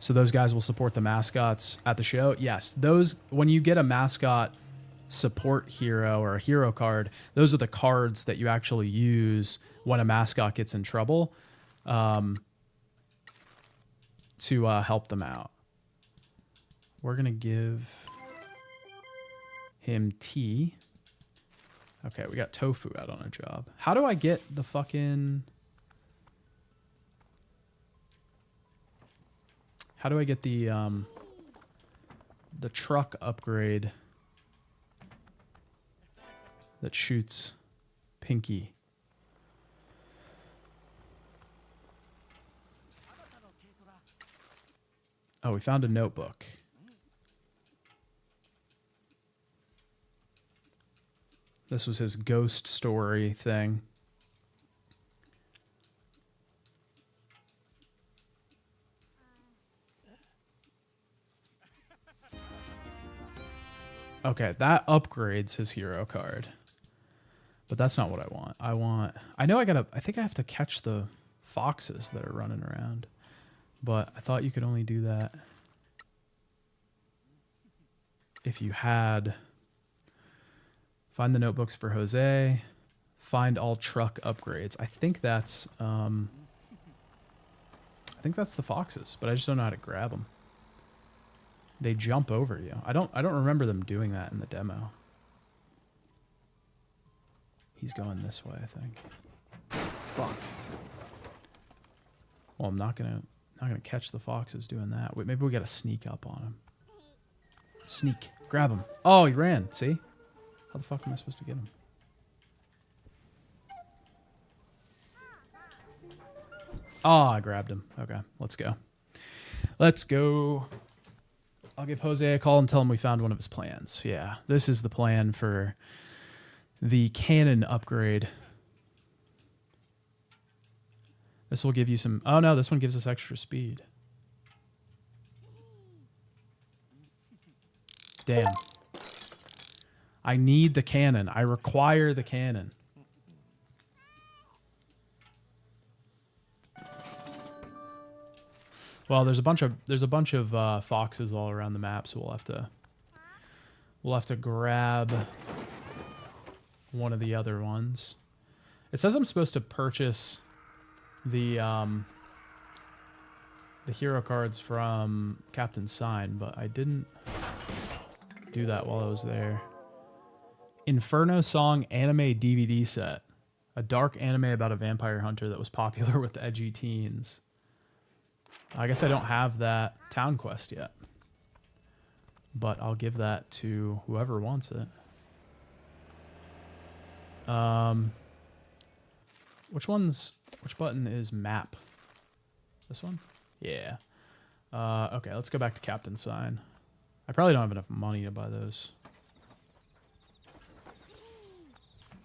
So those guys will support the mascots at the show. Yes, those, when you get a mascot support hero or a hero card, those are the cards that you actually use when a mascot gets in trouble, to help them out. We're gonna give him tea. Okay, we got Tofu out on a job. How do I get the fucking... How do I get the truck upgrade that shoots Pinky? Oh, we found a notebook. This was his ghost story thing. Okay, that upgrades his hero card. But that's not what I want. I think I have to catch the foxes that are running around. But I thought you could only do that if you had... Find the notebooks for Jose. Find all truck upgrades. I think that's the foxes, but I just don't know how to grab them. They jump over you. I don't remember them doing that in the demo. He's going this way, I think. Fuck. Well, I'm not gonna catch the foxes doing that. Wait, maybe we gotta sneak up on him. Sneak. Grab him. Oh, he ran. See? How the fuck am I supposed to get him? Oh, I grabbed him. Okay, let's go. Let's go. I'll give Jose a call and tell him we found one of his plans. Yeah, this is the plan for the cannon upgrade. This will give you some... Oh, no, this one gives us extra speed. Damn. I need the cannon. I require the cannon. Well, there's a bunch of foxes all around the map, so we'll have to grab one of the other ones. It says I'm supposed to purchase the hero cards from Captain Sign, but I didn't do that while I was there. Inferno Song anime DVD set. A dark anime about a vampire hunter that was popular with edgy teens. I guess I don't have that town quest yet. But I'll give that to whoever wants it. Which button is map? This one? Yeah. Okay, let's go back to Captain Sign. I probably don't have enough money to buy those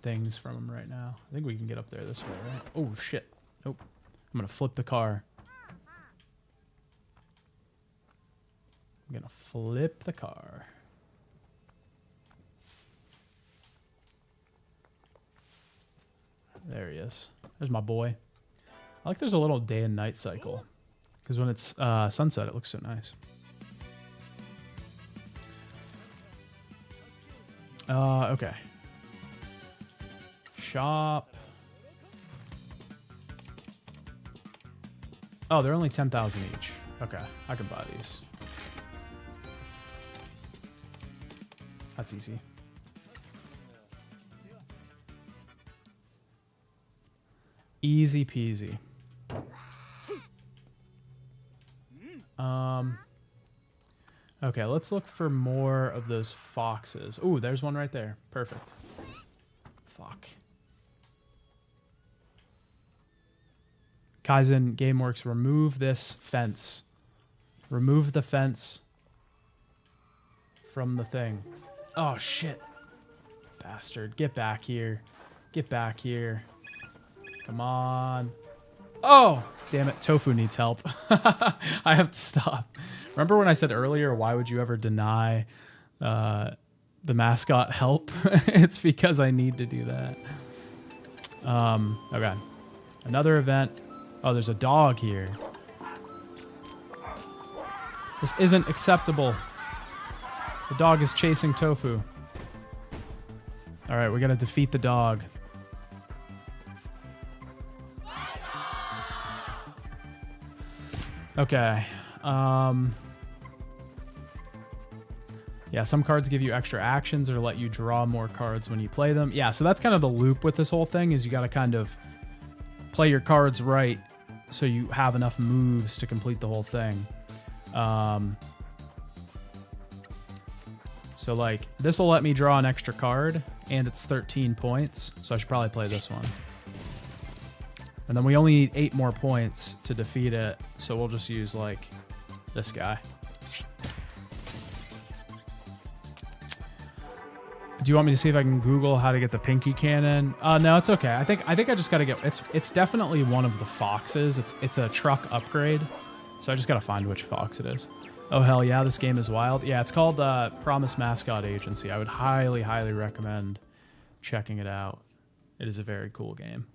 things from him right now. I think we can get up there this way, right? Oh, shit. Nope. I'm going to flip the car. I'm going to flip the car. There he is. There's my boy. I like there's a little day and night cycle. Because when it's sunset, it looks so nice. Okay. Shop. Oh, they're only 10,000 each. Okay, I can buy these. That's easy. Easy peasy. Okay, let's look for more of those foxes. Ooh, there's one right there. Perfect. Fuck. Kaizen Gameworks, remove this fence. Remove the fence from the thing. Oh, shit. bastard. Get back here. Get back here. Come on. Oh, damn it. Tofu needs help. I have to stop. Remember when I said earlier, why would you ever deny the mascot help? It's because I need to do that. Okay. Another event. Oh, there's a dog here. This isn't acceptable. The dog is chasing Tofu. All right, we got to defeat the dog. Okay. Yeah, some cards give you extra actions or let you draw more cards when you play them. Yeah, so that's kind of the loop with this whole thing, is you got to kind of play your cards right so you have enough moves to complete the whole thing. So like this will let me draw an extra card, and it's 13 points, so I should probably play this one. And then we only need 8 more points to defeat it, so we'll just use like this guy. Do you want me to see if I can Google how to get the pinky cannon? No, it's okay. I think I just gotta get. It's definitely one of the foxes. It's a truck upgrade, so I just gotta find which fox it is. Oh hell yeah, this game is wild. Yeah, it's called Promise Mascot Agency. I would highly recommend checking it out. It is a very cool game.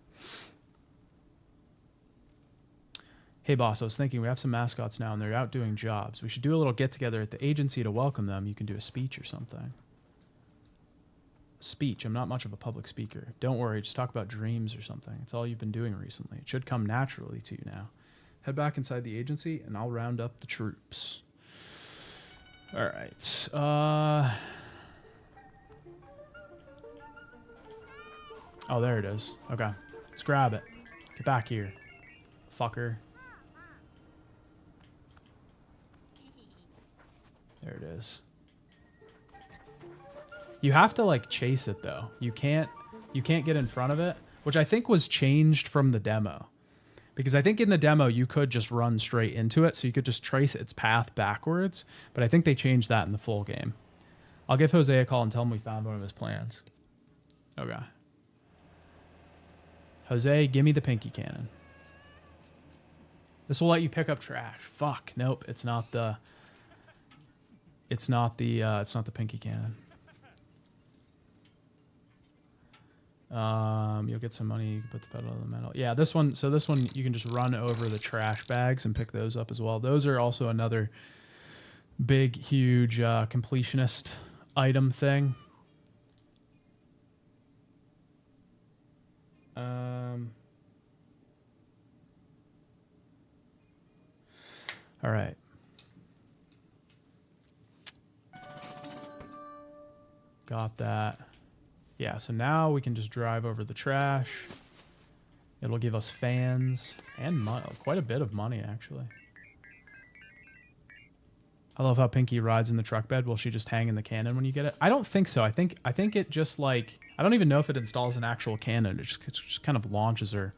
Hey boss, I was thinking we have some mascots now and they're out doing jobs. We should do a little get together at the agency to welcome them. You can do a speech or something. Speech. I'm not much of a public speaker. Don't worry, just talk about dreams or something. It's all you've been doing recently. It should come naturally to you now. Head back inside the agency and I'll round up the troops. All right. Oh, there it is. Okay. Let's grab it. Get back here. Fucker. There it is. You have to like chase it though. You can't get in front of it, which I think was changed from the demo. Because I think in the demo you could just run straight into it, so you could just trace its path backwards, but I think they changed that in the full game. I'll give Jose a call and tell him we found one of his plans. Okay. Jose, give me the pinky cannon. This will let you pick up trash. Fuck. Nope, it's not the pinky cannon. You'll get some money. You can put the pedal to the metal. Yeah, this one. So this one, you can just run over the trash bags and pick those up as well. Those are also another big, huge completionist item thing. All right. Got that. Yeah, so now we can just drive over the trash. It'll give us fans and quite a bit of money, actually. I love how Pinky rides in the truck bed. Will she just hang in the cannon when you get it? I don't think so. I think it just like, I don't even know if it installs an actual cannon. It just kind of launches her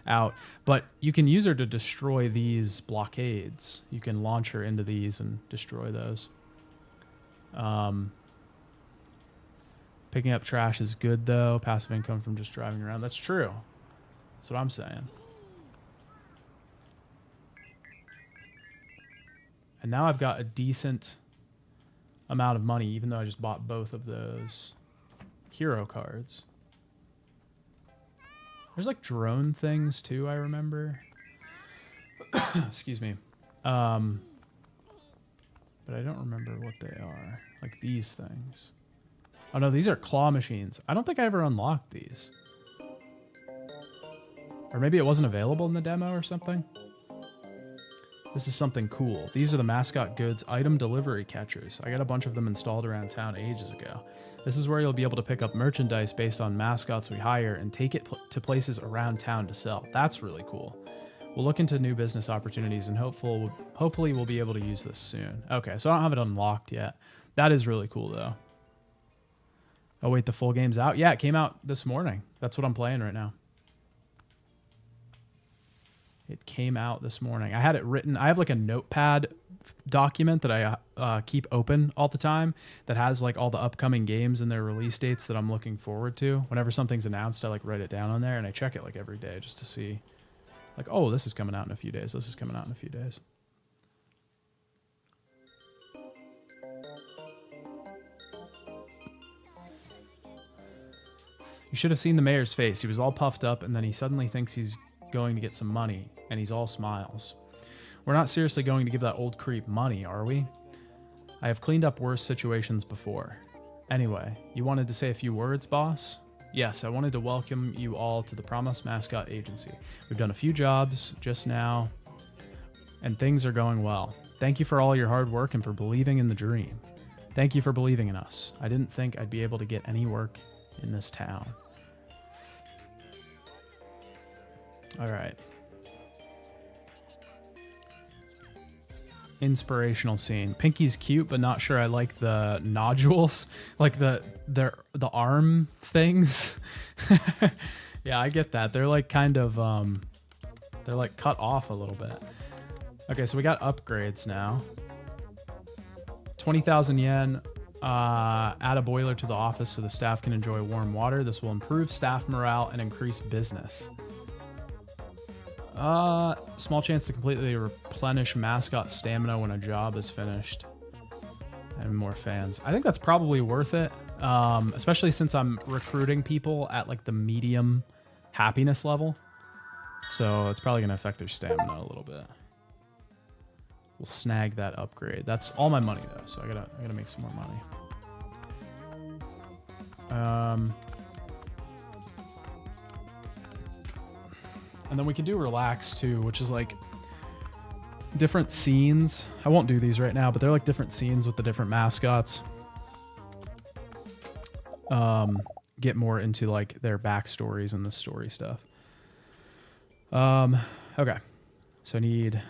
out. But you can use her to destroy these blockades. You can launch her into these and destroy those. Picking up trash is good, though. Passive income from just driving around. That's true. That's what I'm saying. And now I've got a decent amount of money, even though I just bought both of those hero cards. There's like drone things, too, I remember. Excuse me. But I don't remember what they are. Like these things. Oh no, these are claw machines. I don't think I ever unlocked these. Or maybe it wasn't available in the demo or something. This is something cool. These are the Mascot Goods item delivery catchers. I got a bunch of them installed around town ages ago. This is where you'll be able to pick up merchandise based on mascots we hire and take it to places around town to sell. That's really cool. We'll look into new business opportunities and hopefully we'll be able to use this soon. Okay, so I don't have it unlocked yet. That is really cool though. Oh wait, the full game's out? Yeah, it came out this morning. That's what I'm playing right now. It came out this morning. I had it written. I have like a notepad document that I keep open all the time that has like all the upcoming games and their release dates that I'm looking forward to. Whenever something's announced, I like write it down on there and I check it like every day just to see like, oh, this is coming out in a few days. This is coming out in a few days. You should have seen the mayor's face. He was all puffed up and then he suddenly thinks he's going to get some money and he's all smiles. We're not seriously going to give that old creep money, are we? I have cleaned up worse situations before. Anyway, you wanted to say a few words, boss? Yes, I wanted to welcome you all to the Promise Mascot Agency. We've done a few jobs just now, and things are going well. Thank you for all your hard work and for believing in the dream. Thank you for believing in us. I didn't think I'd be able to get any work in this town. All right. Inspirational scene. Pinky's cute, but not sure I like the nodules, like the arm things. Yeah, I get that. They're like kind of they're like cut off a little bit. Okay, so we got upgrades now. 20,000 yen. Add a boiler to the office so the staff can enjoy warm water. This will improve staff morale and increase business. Small chance to completely replenish mascot stamina when a job is finished. And more fans. I think that's probably worth it. Especially since I'm recruiting people at like the medium happiness level. So it's probably going to affect their stamina a little bit. We'll snag that upgrade. That's all my money though, so I gotta make some more money. And then we can do relax too, which is like different scenes. I won't do these right now, but they're like different scenes with the different mascots. Get more into like their backstories and the story stuff. Okay. So I need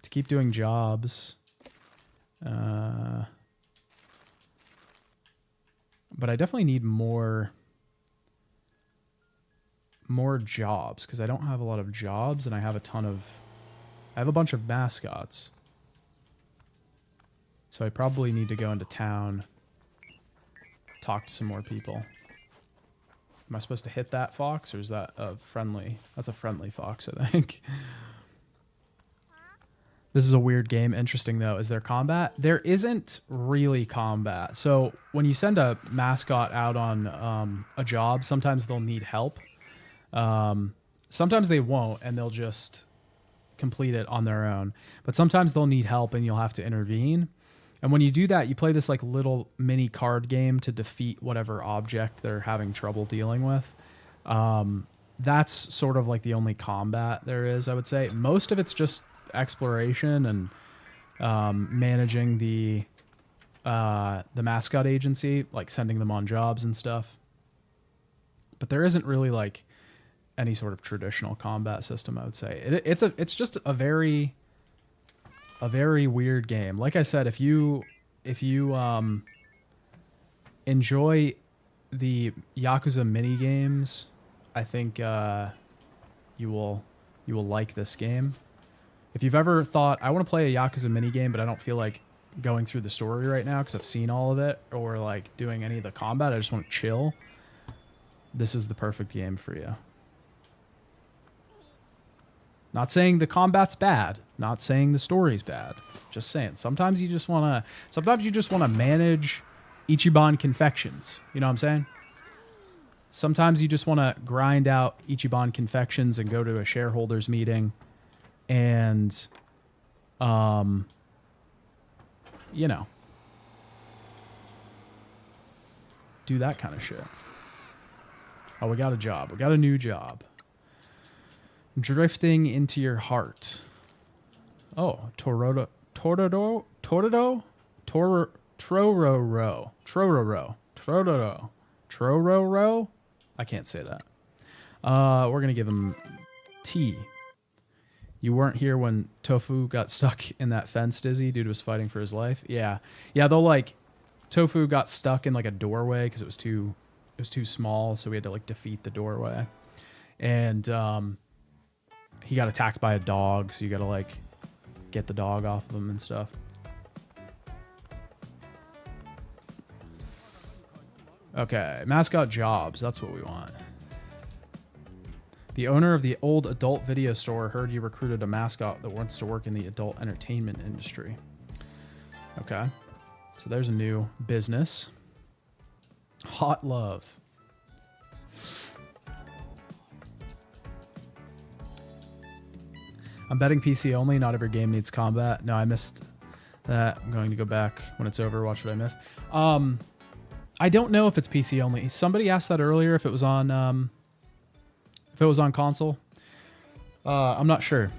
to keep doing jobs. But I definitely need more jobs because I don't have a lot of jobs and I have a bunch of mascots. So I probably need to go into town, talk to some more people. Am I supposed to hit that fox or is that a friendly? That's a friendly fox, I think. This is a weird game. Interesting though. Is there combat? There isn't really combat. So when you send a mascot out on a job, sometimes they'll need help. Sometimes they won't and they'll just complete it on their own. But sometimes they'll need help and you'll have to intervene. And when you do that, you play this like little mini card game to defeat whatever object they're having trouble dealing with. That's sort of like the only combat there is, I would say. Most of it's just exploration and managing the mascot agency, like sending them on jobs and stuff. But there isn't really like any sort of traditional combat system, I would say. It's just a very weird game. Like I said, if you enjoy the Yakuza mini games, I think you will like this game. If you've ever thought, I want to play a Yakuza mini game, but I don't feel like going through the story right now because I've seen all of it, or like doing any of the combat, I just want to chill, this is the perfect game for you. Not saying the combat's bad, not saying the story's bad. Just saying, sometimes you just want to manage Ichiban confections. You know what I'm saying? Sometimes you just want to grind out Ichiban confections and go to a shareholders meeting and you know, do that kind of shit. Oh, we got a job. We got a new job. Drifting into your heart. Oh, Tororo. I can't say that. We're going to give him T. You weren't here when Tofu got stuck in that fence, Dizzy. Dude was fighting for his life. Yeah. Yeah, they'll like... Tofu got stuck in like a doorway because it was too small, so we had to like defeat the doorway. And he got attacked by a dog, so you got to like get the dog off of them and stuff. Okay, mascot jobs. That's what we want. The owner of the old adult video store heard you recruited a mascot that wants to work in the adult entertainment industry. Okay, so there's a new business. Hot love. I'm betting PC only. Not every game needs combat. No, I missed that. I'm going to go back when it's over. Watch what I missed. I don't know if it's PC only. Somebody asked that earlier if it was on console. I'm not sure.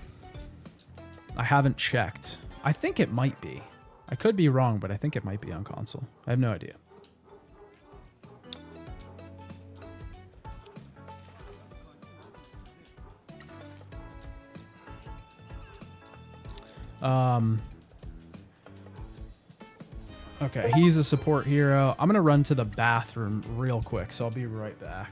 I haven't checked. I think it might be. I could be wrong, but I think it might be on console. I have no idea. Okay, he's a support hero. I'm gonna run to the bathroom real quick, so I'll be right back.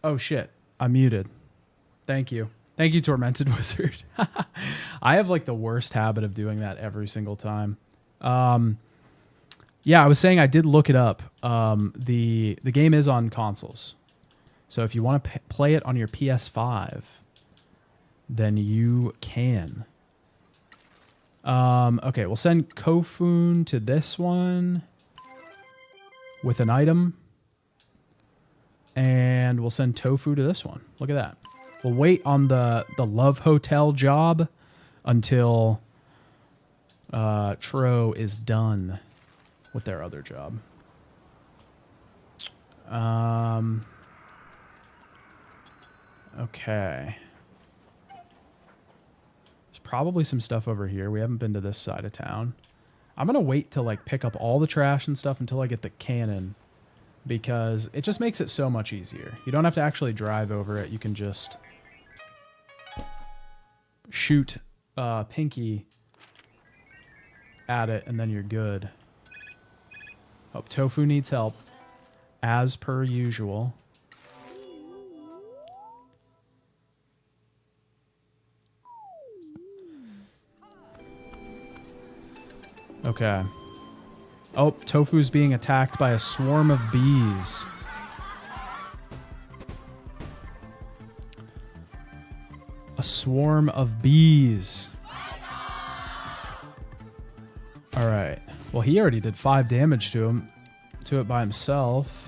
Oh shit, I'm muted. Thank you. Thank you, Tormented Wizard. I have like the worst habit of doing that every single time. Yeah, I was saying I did look it up. The game is on consoles. So if you want to play it on your PS5, then you can. Okay, we'll send Kofun to this one with an item. And we'll send Tofu to this one. Look at that. We'll wait on the Love Hotel job until Tro is done with their other job. Okay. There's probably some stuff over here. We haven't been to this side of town. I'm going to wait to like pick up all the trash and stuff until I get the cannon, because it just makes it so much easier. You don't have to actually drive over it. You can just shoot Pinky at it, and then you're good. Oh, Tofu needs help, as per usual. Okay. Oh, Tofu's being attacked by a swarm of bees. A swarm of bees. All right. Well, he already did 5 damage to it by himself.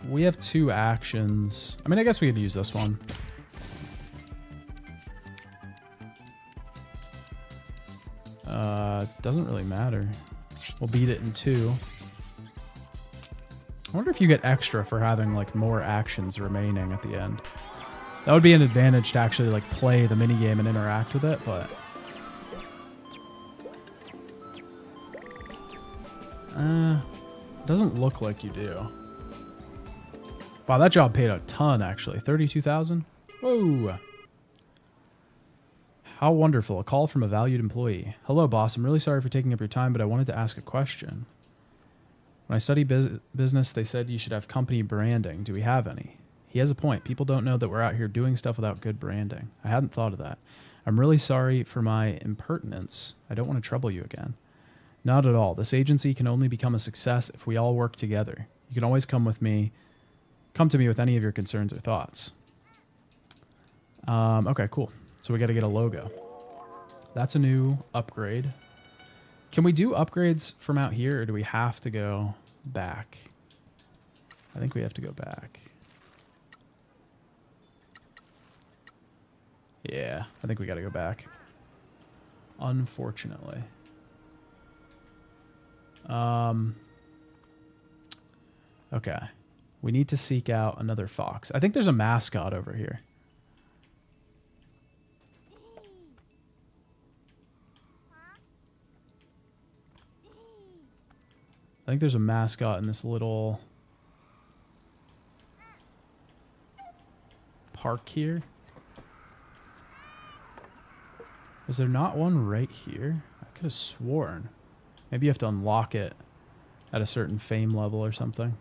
We have 2 actions. I mean, I guess we could use this one. Doesn't really matter. We'll beat it in 2. I wonder if you get extra for having like more actions remaining at the end. That would be an advantage to actually like play the minigame and interact with it, but doesn't look like you do. Wow, that job paid a ton actually. 32,000? Whoa. How wonderful. A call from a valued employee. Hello, boss. I'm really sorry for taking up your time, but I wanted to ask a question. When I studied business, they said you should have company branding. Do we have any? He has a point. People don't know that we're out here doing stuff without good branding. I hadn't thought of that. I'm really sorry for my impertinence. I don't want to trouble you again. Not at all. This agency can only become a success if we all work together. You can always come to me with any of your concerns or thoughts. Okay, cool. So we got to get a logo. That's a new upgrade. Can we do upgrades from out here, or do we have to go back? I think we have to go back. Yeah, I think we got to go back. Unfortunately. Okay. We need to seek out another fox. I think there's a mascot over here. I think there's a mascot in this little park here. Was there not one right here? I could have sworn. Maybe you have to unlock it at a certain fame level or something.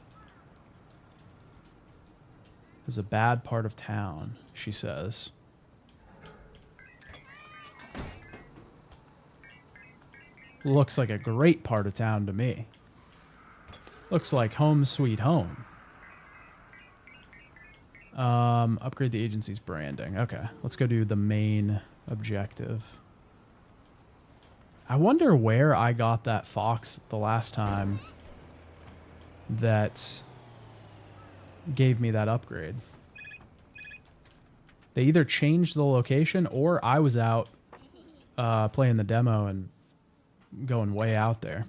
There's a bad part of town, she says. Looks like a great part of town to me. Looks like home sweet home. Upgrade the agency's branding. Okay, let's go do the main objective. I wonder where I got that fox the last time that gave me that upgrade. They either changed the location or I was out playing the demo and going way out there.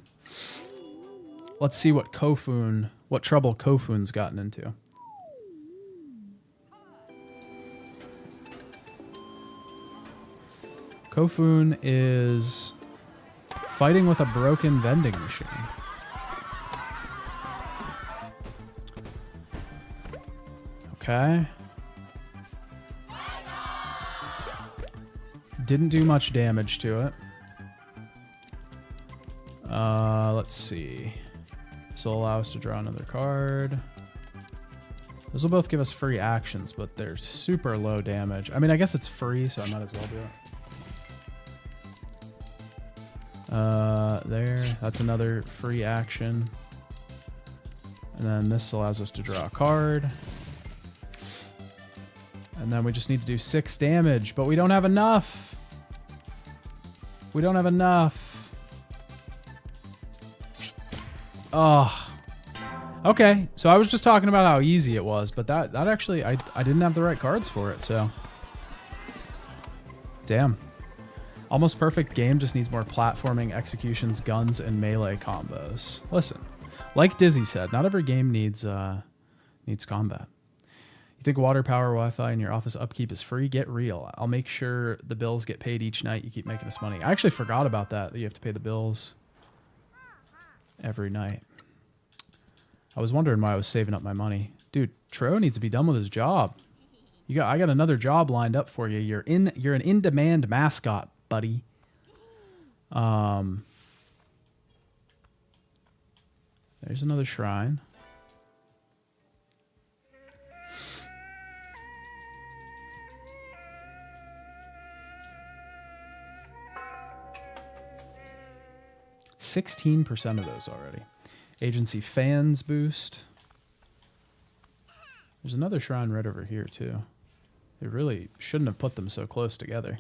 Let's see what trouble Kofun's gotten into. Kofun is fighting with a broken vending machine. Okay. Didn't do much damage to it. Let's see. This will allow us to draw another card. Those will both give us free actions, but they're super low damage. I mean, I guess it's free, so I might as well do it. There. That's another free action. And then this allows us to draw a card. And then we just need to do 6 damage, but we don't have enough. We don't have enough. Oh. Okay, so I was just talking about how easy it was, but that actually, I didn't have the right cards for it, so. Damn. Almost perfect game just needs more platforming, executions, guns, and melee combos. Listen, like Dizzy said, not every game needs combat. You think water, power, Wi-Fi, and your office upkeep is free? Get real. I'll make sure the bills get paid each night. You keep making us money. I actually forgot about that you have to pay the bills every night. I was wondering why I was saving up my money. Dude, Tro needs to be done with his job. I got another job lined up for you. You're an in-demand mascot, buddy. There's another shrine. %16 of those already. Agency fans boost. There's another shrine right over here too. They really shouldn't have put them so close together.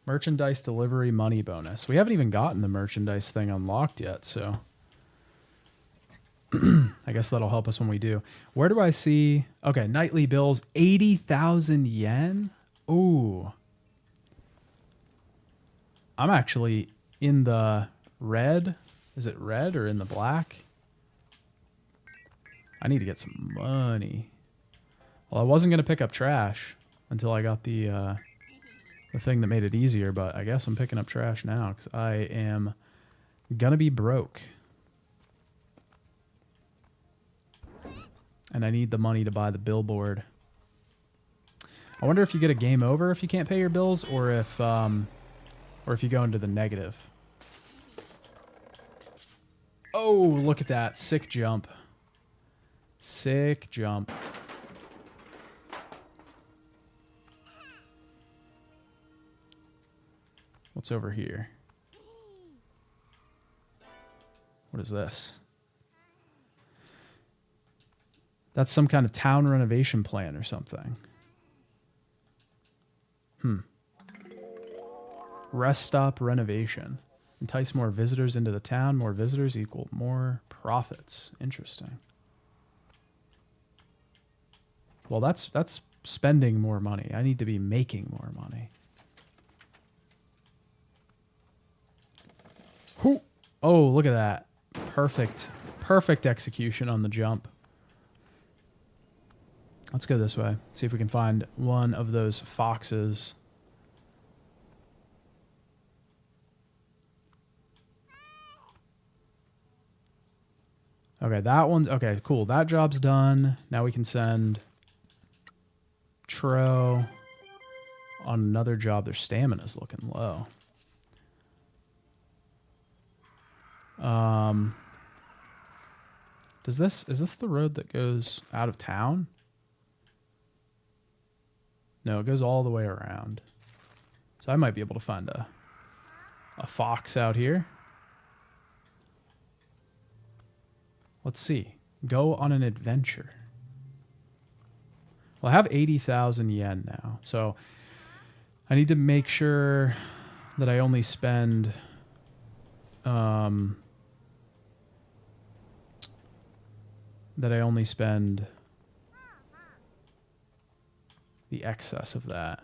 Merchandise delivery money bonus. We haven't even gotten the merchandise thing unlocked yet, so I guess that'll help us when we do. Where do I see... Okay, nightly bills, 80,000 yen? Ooh. I'm actually in the red. Is it red or in the black? I need to get some money. Well, I wasn't going to pick up trash until I got the thing that made it easier, but I guess I'm picking up trash now because I am gonna be broke. And I need the money to buy the billboard. I wonder if you get a game over if you can't pay your bills, or if you go into the negative. Oh, look at that. Sick jump. Sick jump. What's over here? What is this? That's some kind of town renovation plan or something. Rest stop renovation. Entice more visitors into the town. More visitors equal more profits. Interesting. Well, that's spending more money. I need to be making more money. Oh, look at that. Perfect. Perfect execution on the jump. Let's go this way. See if we can find one of those foxes. Okay, that one's... Okay, cool. That job's done. Now we can send Tro on another job. Their stamina's looking low. Is this the road that goes out of town? No, it goes all the way around. So I might be able to find a fox out here. Let's see. Go on an adventure. Well, I have 80,000 yen now. So I need to make sure that I only spend... the excess of that.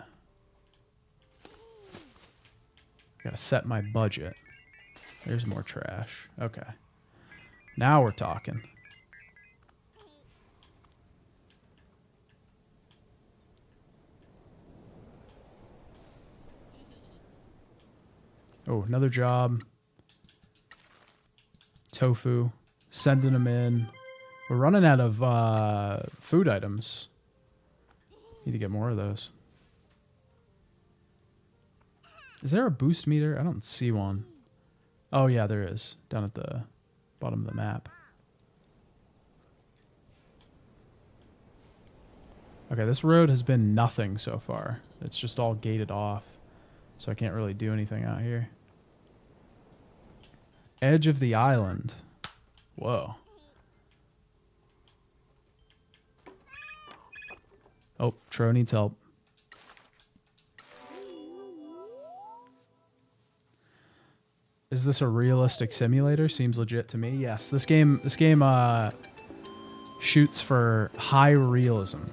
Gotta set my budget. There's more trash. Okay. Now we're talking. Oh, another job. Tofu. Sending them in. We're running out of food items. Need to get more of those. Is there a boost meter? I don't see one. Oh, yeah, there is. Down at the bottom of the map. Okay, this road has been nothing so far. It's just all gated off. So I can't really do anything out here. Edge of the island. Whoa. Oh, Tro needs help. Is this a realistic simulator? Seems legit to me. Yes, this game shoots for high realism.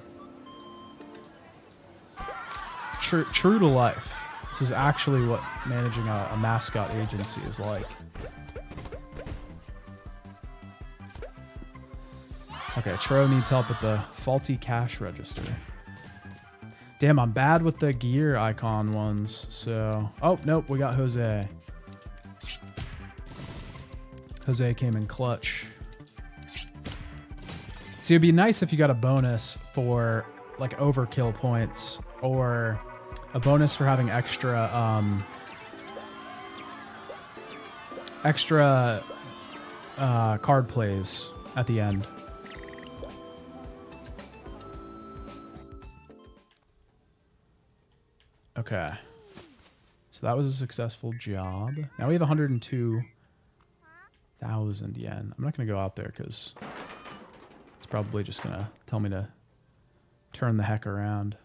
True to life. This is actually what managing a mascot agency is like. Okay, Tro needs help with the faulty cash register. Damn, I'm bad with the gear icon ones. So, oh, nope, we got Jose. Jose came in clutch. See, it'd be nice if you got a bonus for like overkill points or a bonus for having extra card plays at the end. Okay. So that was a successful job. Now we have 102,000 yen. I'm not going to go out there because it's probably just going to tell me to turn the heck around.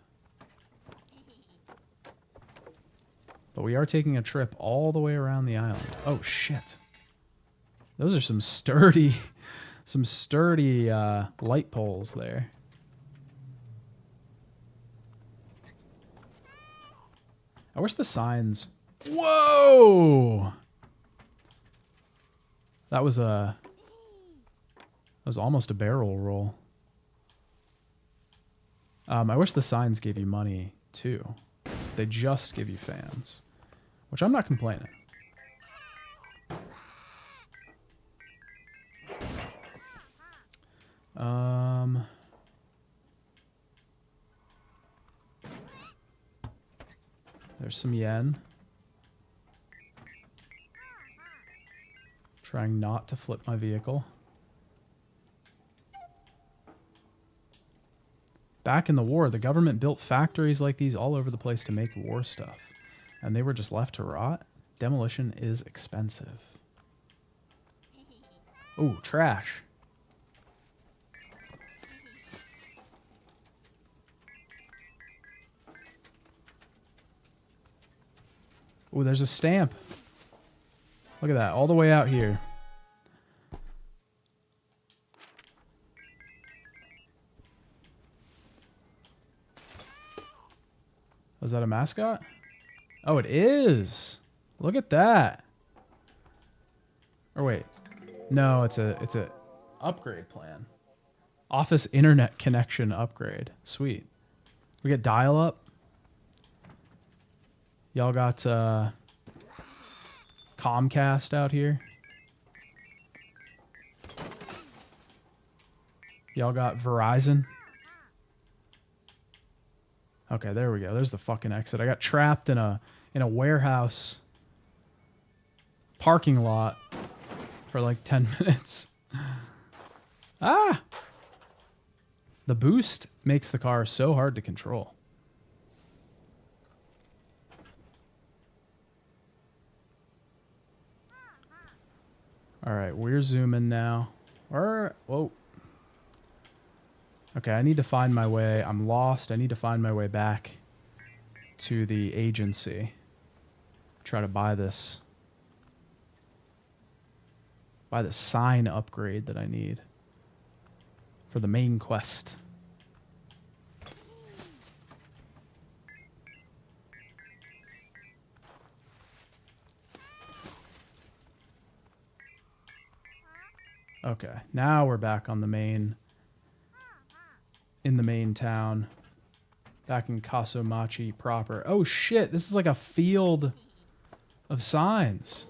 But we are taking a trip all the way around the island. Oh, shit. Those are some sturdy light poles there. I wish the signs... Whoa! That was almost a barrel roll. I wish the signs gave you money, too. They just give you fans. Which I'm not complaining. There's some yen. Trying not to flip my vehicle. Back in the war, the government built factories like these all over the place to make war stuff. And they were just left to rot. Demolition is expensive. Ooh, trash. Ooh, there's a stamp. Look at that, all the way out here. Was that a mascot? Oh, it is. Look at that. Or wait. No, it's a upgrade plan. Office internet connection upgrade. Sweet. We get dial-up. Y'all got Comcast out here. Y'all got Verizon. Okay, there we go. There's the fucking exit. I got trapped in a warehouse parking lot for like 10 minutes. Ah! The boost makes the car so hard to control. All right, we're zooming now. Whoa. Okay, I need to find my way. I'm lost. I need to find my way back to the agency. Try to buy this sign upgrade that I need for the main quest. Okay, now we're back on the main, in the main town, back in Kasomachi proper. Oh shit, this is like a field of signs.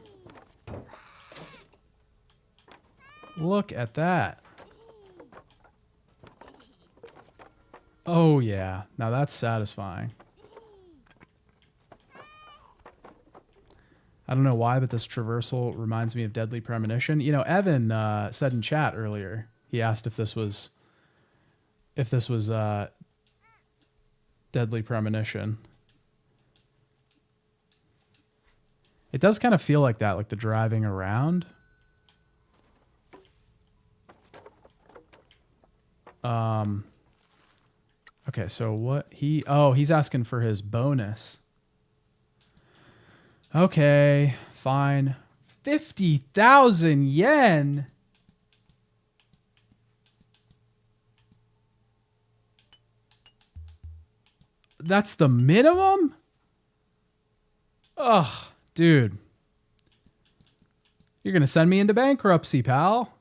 Look at that. Oh yeah, now that's satisfying. I don't know why, but this traversal reminds me of Deadly Premonition. You know, Evan said in chat earlier, he asked if this was Deadly Premonition. It does kind of feel like that, like the driving around. Okay, so what he's asking for his bonus. Okay, fine. 50,000 yen. That's the minimum? Ugh, dude. You're going to send me into bankruptcy, pal.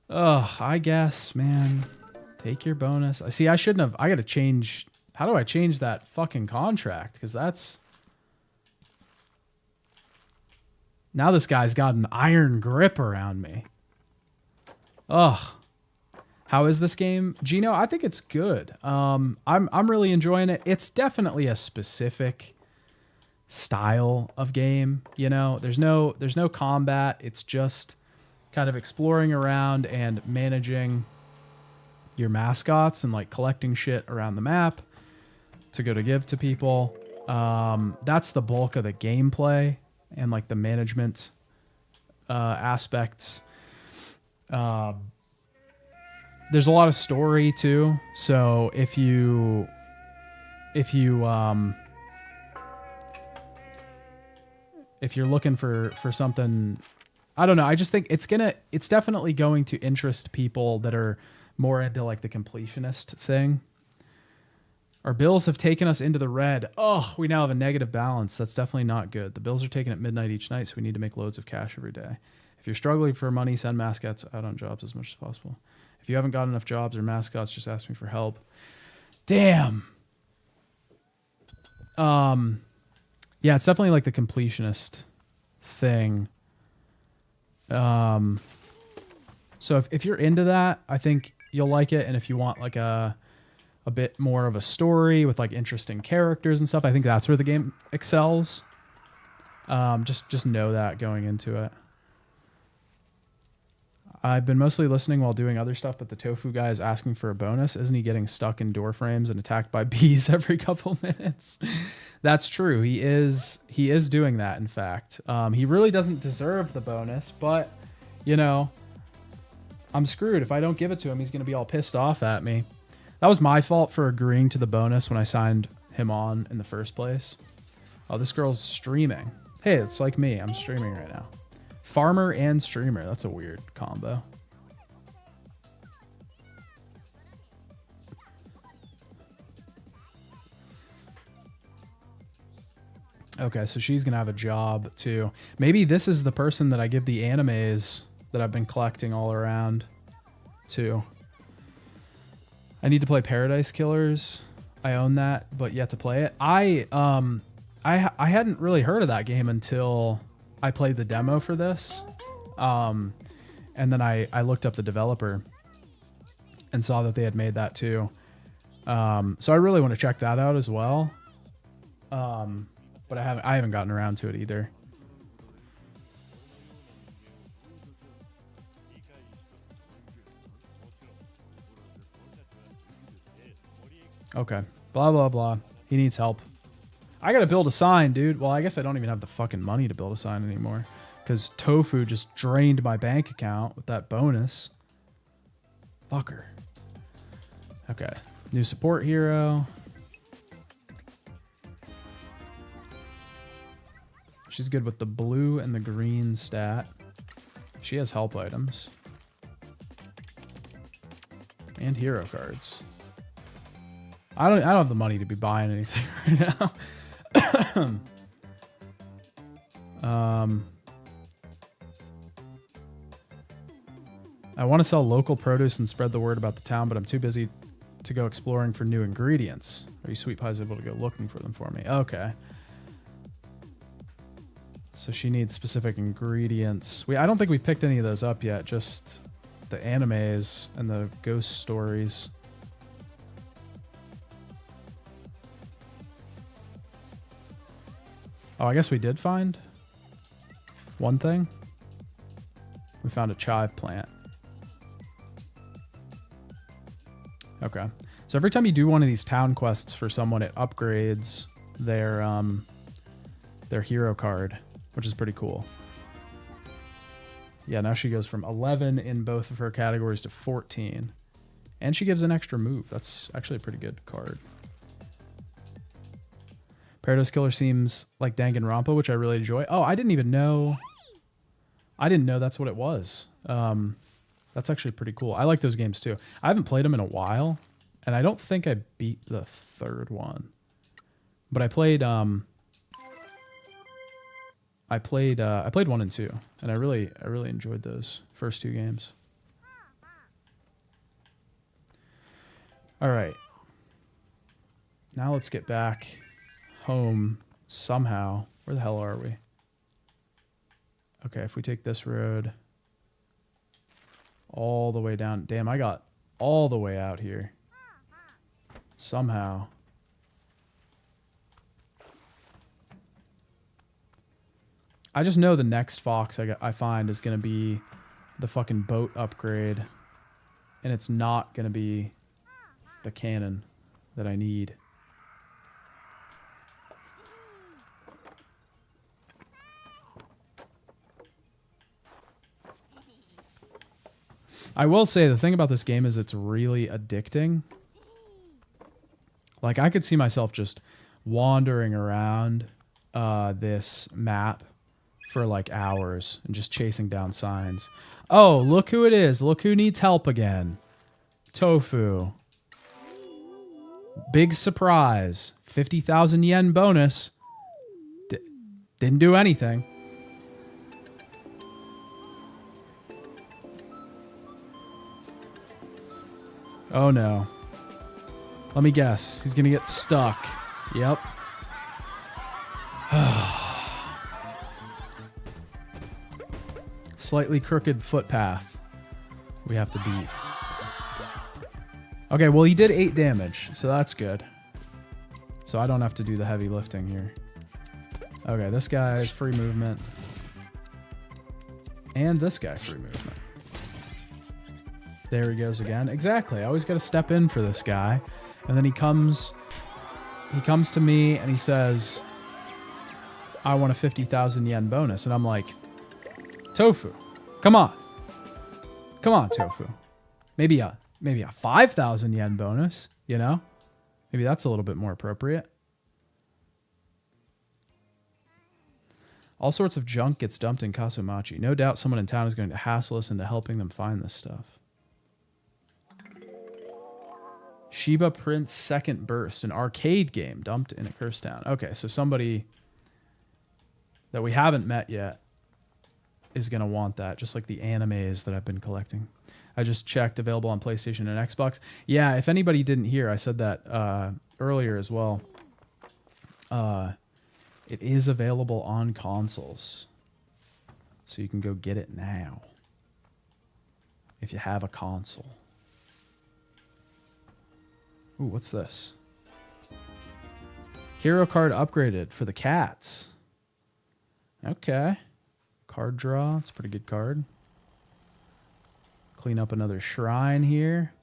Ugh, I guess, man. Take your bonus. I see. I shouldn't have. I got to change. How do I change that fucking contract? Because that's. Now this guy's got an iron grip around me. Ugh. How is this game, Gino? I think it's good. I'm really enjoying it. It's definitely a specific style of game. You know, there's no combat. It's just kind of exploring around and managing your mascots and like collecting shit around the map to go to give to people. That's the bulk of the gameplay and like the management aspects. There's a lot of story too. So if you're looking for something, I don't know. I just think it's definitely going to interest people that are more into like the completionist thing. Our bills have taken us into the red. Oh, we now have a negative balance. That's definitely not good. The bills are taken at midnight each night, so we need to make loads of cash every day. If you're struggling for money, send mascots out on jobs as much as possible. If you haven't got enough jobs or mascots, just ask me for help. Damn. Yeah, it's definitely like the completionist thing. So if you're into that, I think you'll like it. And if you want like a bit more of a story with like interesting characters and stuff, I think that's where the game excels. Just know that going into it. I've been mostly listening while doing other stuff, but the tofu guy is asking for a bonus. Isn't he getting stuck in door frames and attacked by bees every couple minutes? That's true. He is doing that, in fact. He really doesn't deserve the bonus, but, you know, I'm screwed. If I don't give it to him, he's going to be all pissed off at me. That was my fault for agreeing to the bonus when I signed him on in the first place. Oh, this girl's streaming. Hey, it's like me. I'm streaming right now. Farmer and streamer. That's a weird combo. Okay, so she's going to have a job too. Maybe this is the person that I give the animes that I've been collecting all around to. I need to play Paradise Killers. I own that, but yet to play it. I hadn't really heard of that game until I played the demo for this. And then I looked up the developer and saw that they had made that too. So I really want to check that out as well. But I haven't gotten around to it either. Okay. Blah, blah, blah. He needs help. I gotta build a sign, dude. Well, I guess I don't even have the fucking money to build a sign anymore. Because Tofu just drained my bank account with that bonus. Fucker. Okay. New support hero. She's good with the blue and the green stat. She has help items. And hero cards. I don't have the money to be buying anything right now. I want to sell local produce and spread the word about the town, but I'm too busy to go exploring for new ingredients. Are you sweet pies able to go looking for them for me? Okay. So she needs specific ingredients. I don't think we've picked any of those up yet, just the animes and the ghost stories. Oh, I guess we did find one thing. We found a chive plant. Okay. So every time you do one of these town quests for someone, it upgrades their hero card, which is pretty cool. Yeah, now she goes from 11 in both of her categories to 14. And she gives an extra move. That's actually a pretty good card. Paradise Killer seems like Danganronpa, which I really enjoy. Oh, I didn't know that's what it was. That's actually pretty cool. I like those games too. I haven't played them in a while, and I don't think I beat the third one. But I played I played 1 and 2, and I really enjoyed those first two games. All right. Now let's get back home somehow. Where the hell are we? Okay, if we take this road all the way down. Damn, I got all the way out here. Somehow. I just know the next fox I find is going to be the fucking boat upgrade. And it's not going to be the cannon that I need. I will say the thing about this game is it's really addicting. Like, I could see myself just wandering around this map for like hours and just chasing down signs. Oh, look who it is. Look who needs help again. Tofu. Big surprise. 50,000 yen bonus. Didn't do anything. Oh no. Let me guess. He's gonna get stuck. Yep. Slightly crooked footpath we have to beat. Okay, well he did 8 damage, so that's good. So I don't have to do the heavy lifting here. Okay, this guy free movement. And this guy free movement. There he goes again. Exactly. I always got to step in for this guy. And then he comes to me and he says, I want a 50,000 yen bonus. And I'm like, Tofu, come on. Come on, Tofu. Maybe a 5,000 yen bonus, you know? Maybe that's a little bit more appropriate. All sorts of junk gets dumped in Kasumachi. No doubt someone in town is going to hassle us into helping them find this stuff. Shiba Prince Second Burst, an arcade game dumped in a cursed town. Okay, so somebody that we haven't met yet is going to want that, just like the animes that I've been collecting. I just checked, available on PlayStation and Xbox. Yeah, if anybody didn't hear, I said that earlier as well. It is available on consoles. So you can go get it now. If you have a console. Ooh, what's this? Hero card upgraded for the cats. Okay. Card draw. It's a pretty good card. Clean up another shrine here.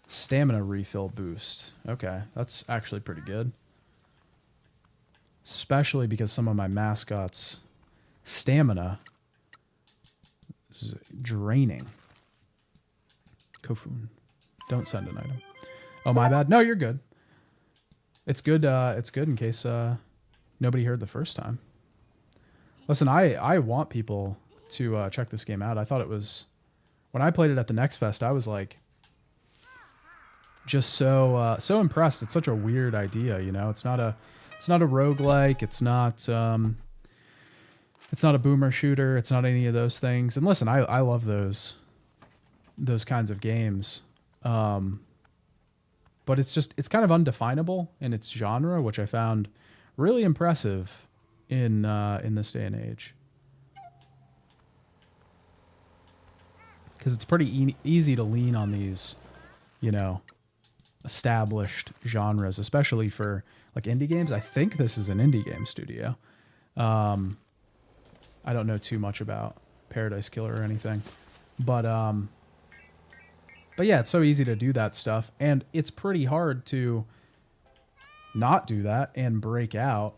Stamina refill boost. Okay, that's actually pretty good. Especially because some of my mascots' stamina is draining. Kofun. Don't send an item. Oh, my bad. No, you're good. It's good. It's good in case nobody heard the first time. Listen, I want people to check this game out. I thought it was... When I played it at the Next Fest, I was like... just so impressed. It's such a weird idea, you know? It's not a roguelike. It's not a boomer shooter. It's not any of those things. And listen, I love those kinds of games. But it's kind of undefinable in its genre, which I found really impressive in this day and age. Because it's pretty easy to lean on these, you know, established genres, especially for like indie games. I think this is an indie game studio. I don't know too much about Paradise Killer or anything, but yeah, it's so easy to do that stuff, and it's pretty hard to not do that and break out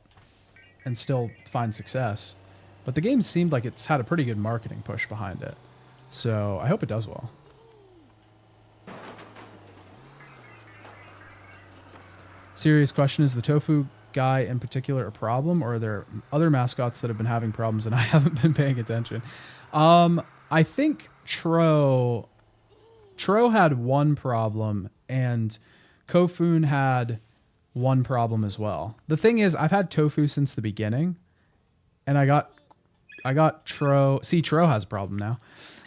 and still find success. But the game seemed like it's had a pretty good marketing push behind it, so I hope it does well. Serious question, is the Tofu guy in particular a problem, or are there other mascots that have been having problems and I haven't been paying attention? I think Tro had one problem and Kofun had one problem as well. The thing is, I've had Tofu since the beginning, and I got Tro. See, Tro has a problem now.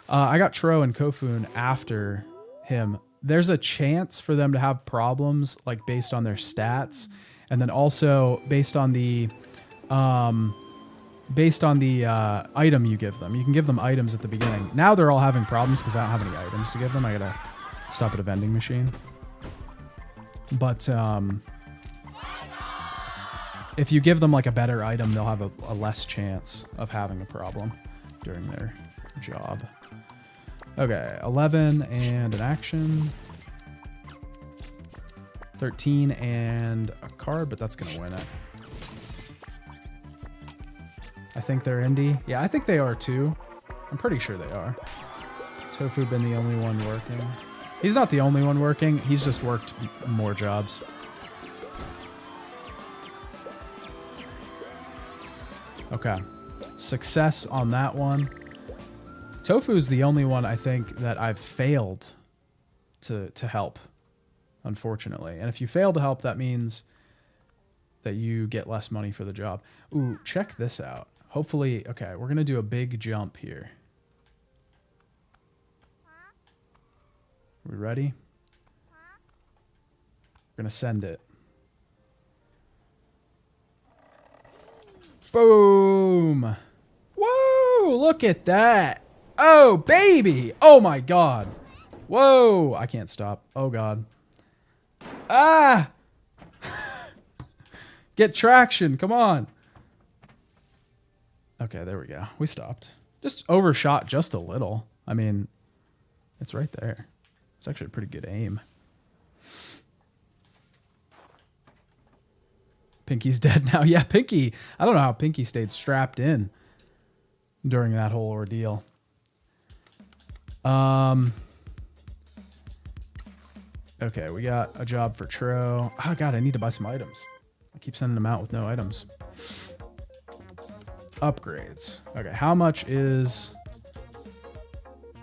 I got Tro and Kofun after him. There's a chance for them to have problems, like based on their stats, and then also based on the item you give them. You can give them items at the beginning. Now they're all having problems because I don't have any items to give them. I gotta stop at a vending machine. But if you give them like a better item, they'll have a less chance of having a problem during their job. Okay, 11 and an action. 13 and a card, but that's gonna win it. I think they're indie. Yeah, I think they are too. I'm pretty sure they are. Tofu been the only one working. He's not the only one working. He's just worked more jobs. Okay. Success on that one. Tofu is the only one I think that I've failed to help, unfortunately. And if you fail to help, that means that you get less money for the job. Ooh, check this out. Hopefully, okay, we're going to do a big jump here. We ready? We're going to send it. Boom! Whoa, look at that. Oh, baby. Oh, my God. Whoa, I can't stop. Oh, God. Ah! Get traction. Come on. Okay, there we go. We stopped. Just overshot just a little. I mean, it's right there. It's actually a pretty good aim. Pinky's dead now. Yeah, Pinky. I don't know how Pinky stayed strapped in during that whole ordeal. Okay, we got a job for Tro. Oh, God, I need to buy some items. I keep sending them out with no items. Upgrades. Okay, how much is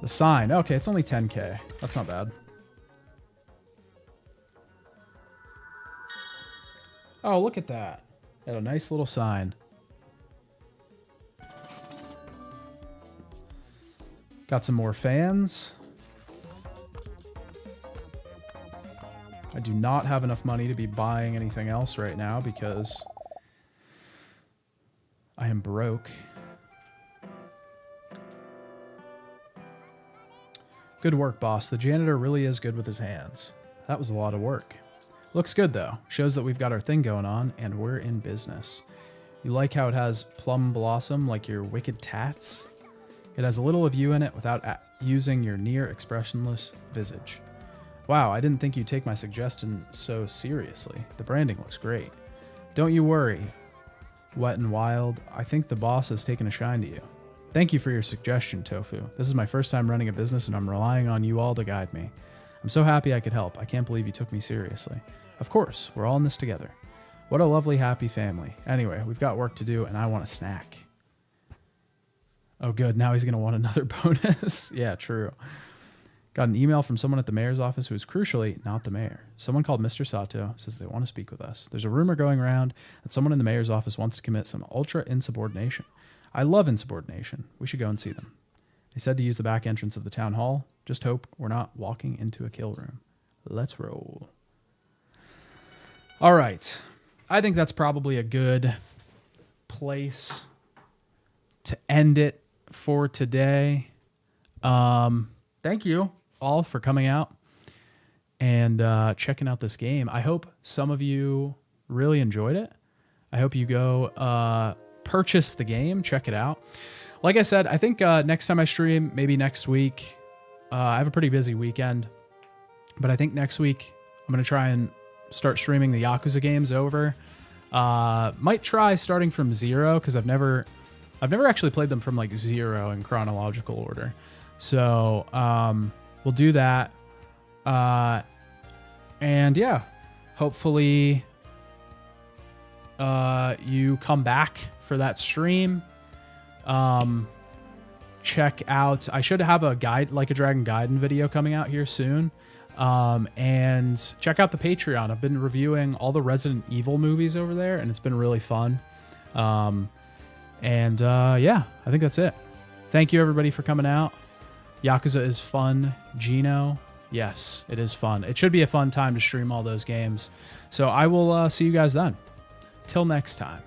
the sign? Okay, it's only 10K. That's not bad. Oh, look at that. Got a nice little sign. Got some more fans. I do not have enough money to be buying anything else right now because I am broke. Good work, boss. The janitor really is good with his hands. That was a lot of work. Looks good, though. Shows that we've got our thing going on, and we're in business. You like how it has plum blossom like your wicked tats? It has a little of you in it without using your near expressionless visage. Wow, I didn't think you'd take my suggestion so seriously. The branding looks great. Don't you worry, Wet and Wild. I think the boss has taken a shine to you. Thank you for your suggestion, Tofu. This is my first time running a business, and I'm relying on you all to guide me. I'm so happy I could help. I can't believe you took me seriously. Of course, we're all in this together. What a lovely, happy family. Anyway, we've got work to do, and I want a snack. Oh, good. Now he's going to want another bonus. Yeah, true. Got an email from someone at the mayor's office who is crucially not the mayor. Someone called Mr. Sato says they want to speak with us. There's a rumor going around that someone in the mayor's office wants to commit some ultra insubordination. I love insubordination. We should go and see them. They said to use the back entrance of the town hall. Just hope we're not walking into a kill room. Let's roll. All right. I think that's probably a good place to end it for today. Thank you all for coming out and checking out this game. I hope some of you really enjoyed it. I hope you go purchase the game, check it out. Like I said, I think next time I stream, maybe next week, I have a pretty busy weekend, but I think next week I'm going to try and start streaming the Yakuza games over. Might try starting from 0 because I've never actually played them from like 0 in chronological order. So we'll do that. And yeah, hopefully you come back for that stream. Check out, I should have a guide, like a Dragon Gaiden video coming out here soon. And check out the Patreon. I've been reviewing all the Resident Evil movies over there, and it's been really fun. Yeah, I think that's it. Thank you, everybody, for coming out. Yakuza is fun. Gino, yes, it is fun. It should be a fun time to stream all those games. So I will see you guys then. Till next time.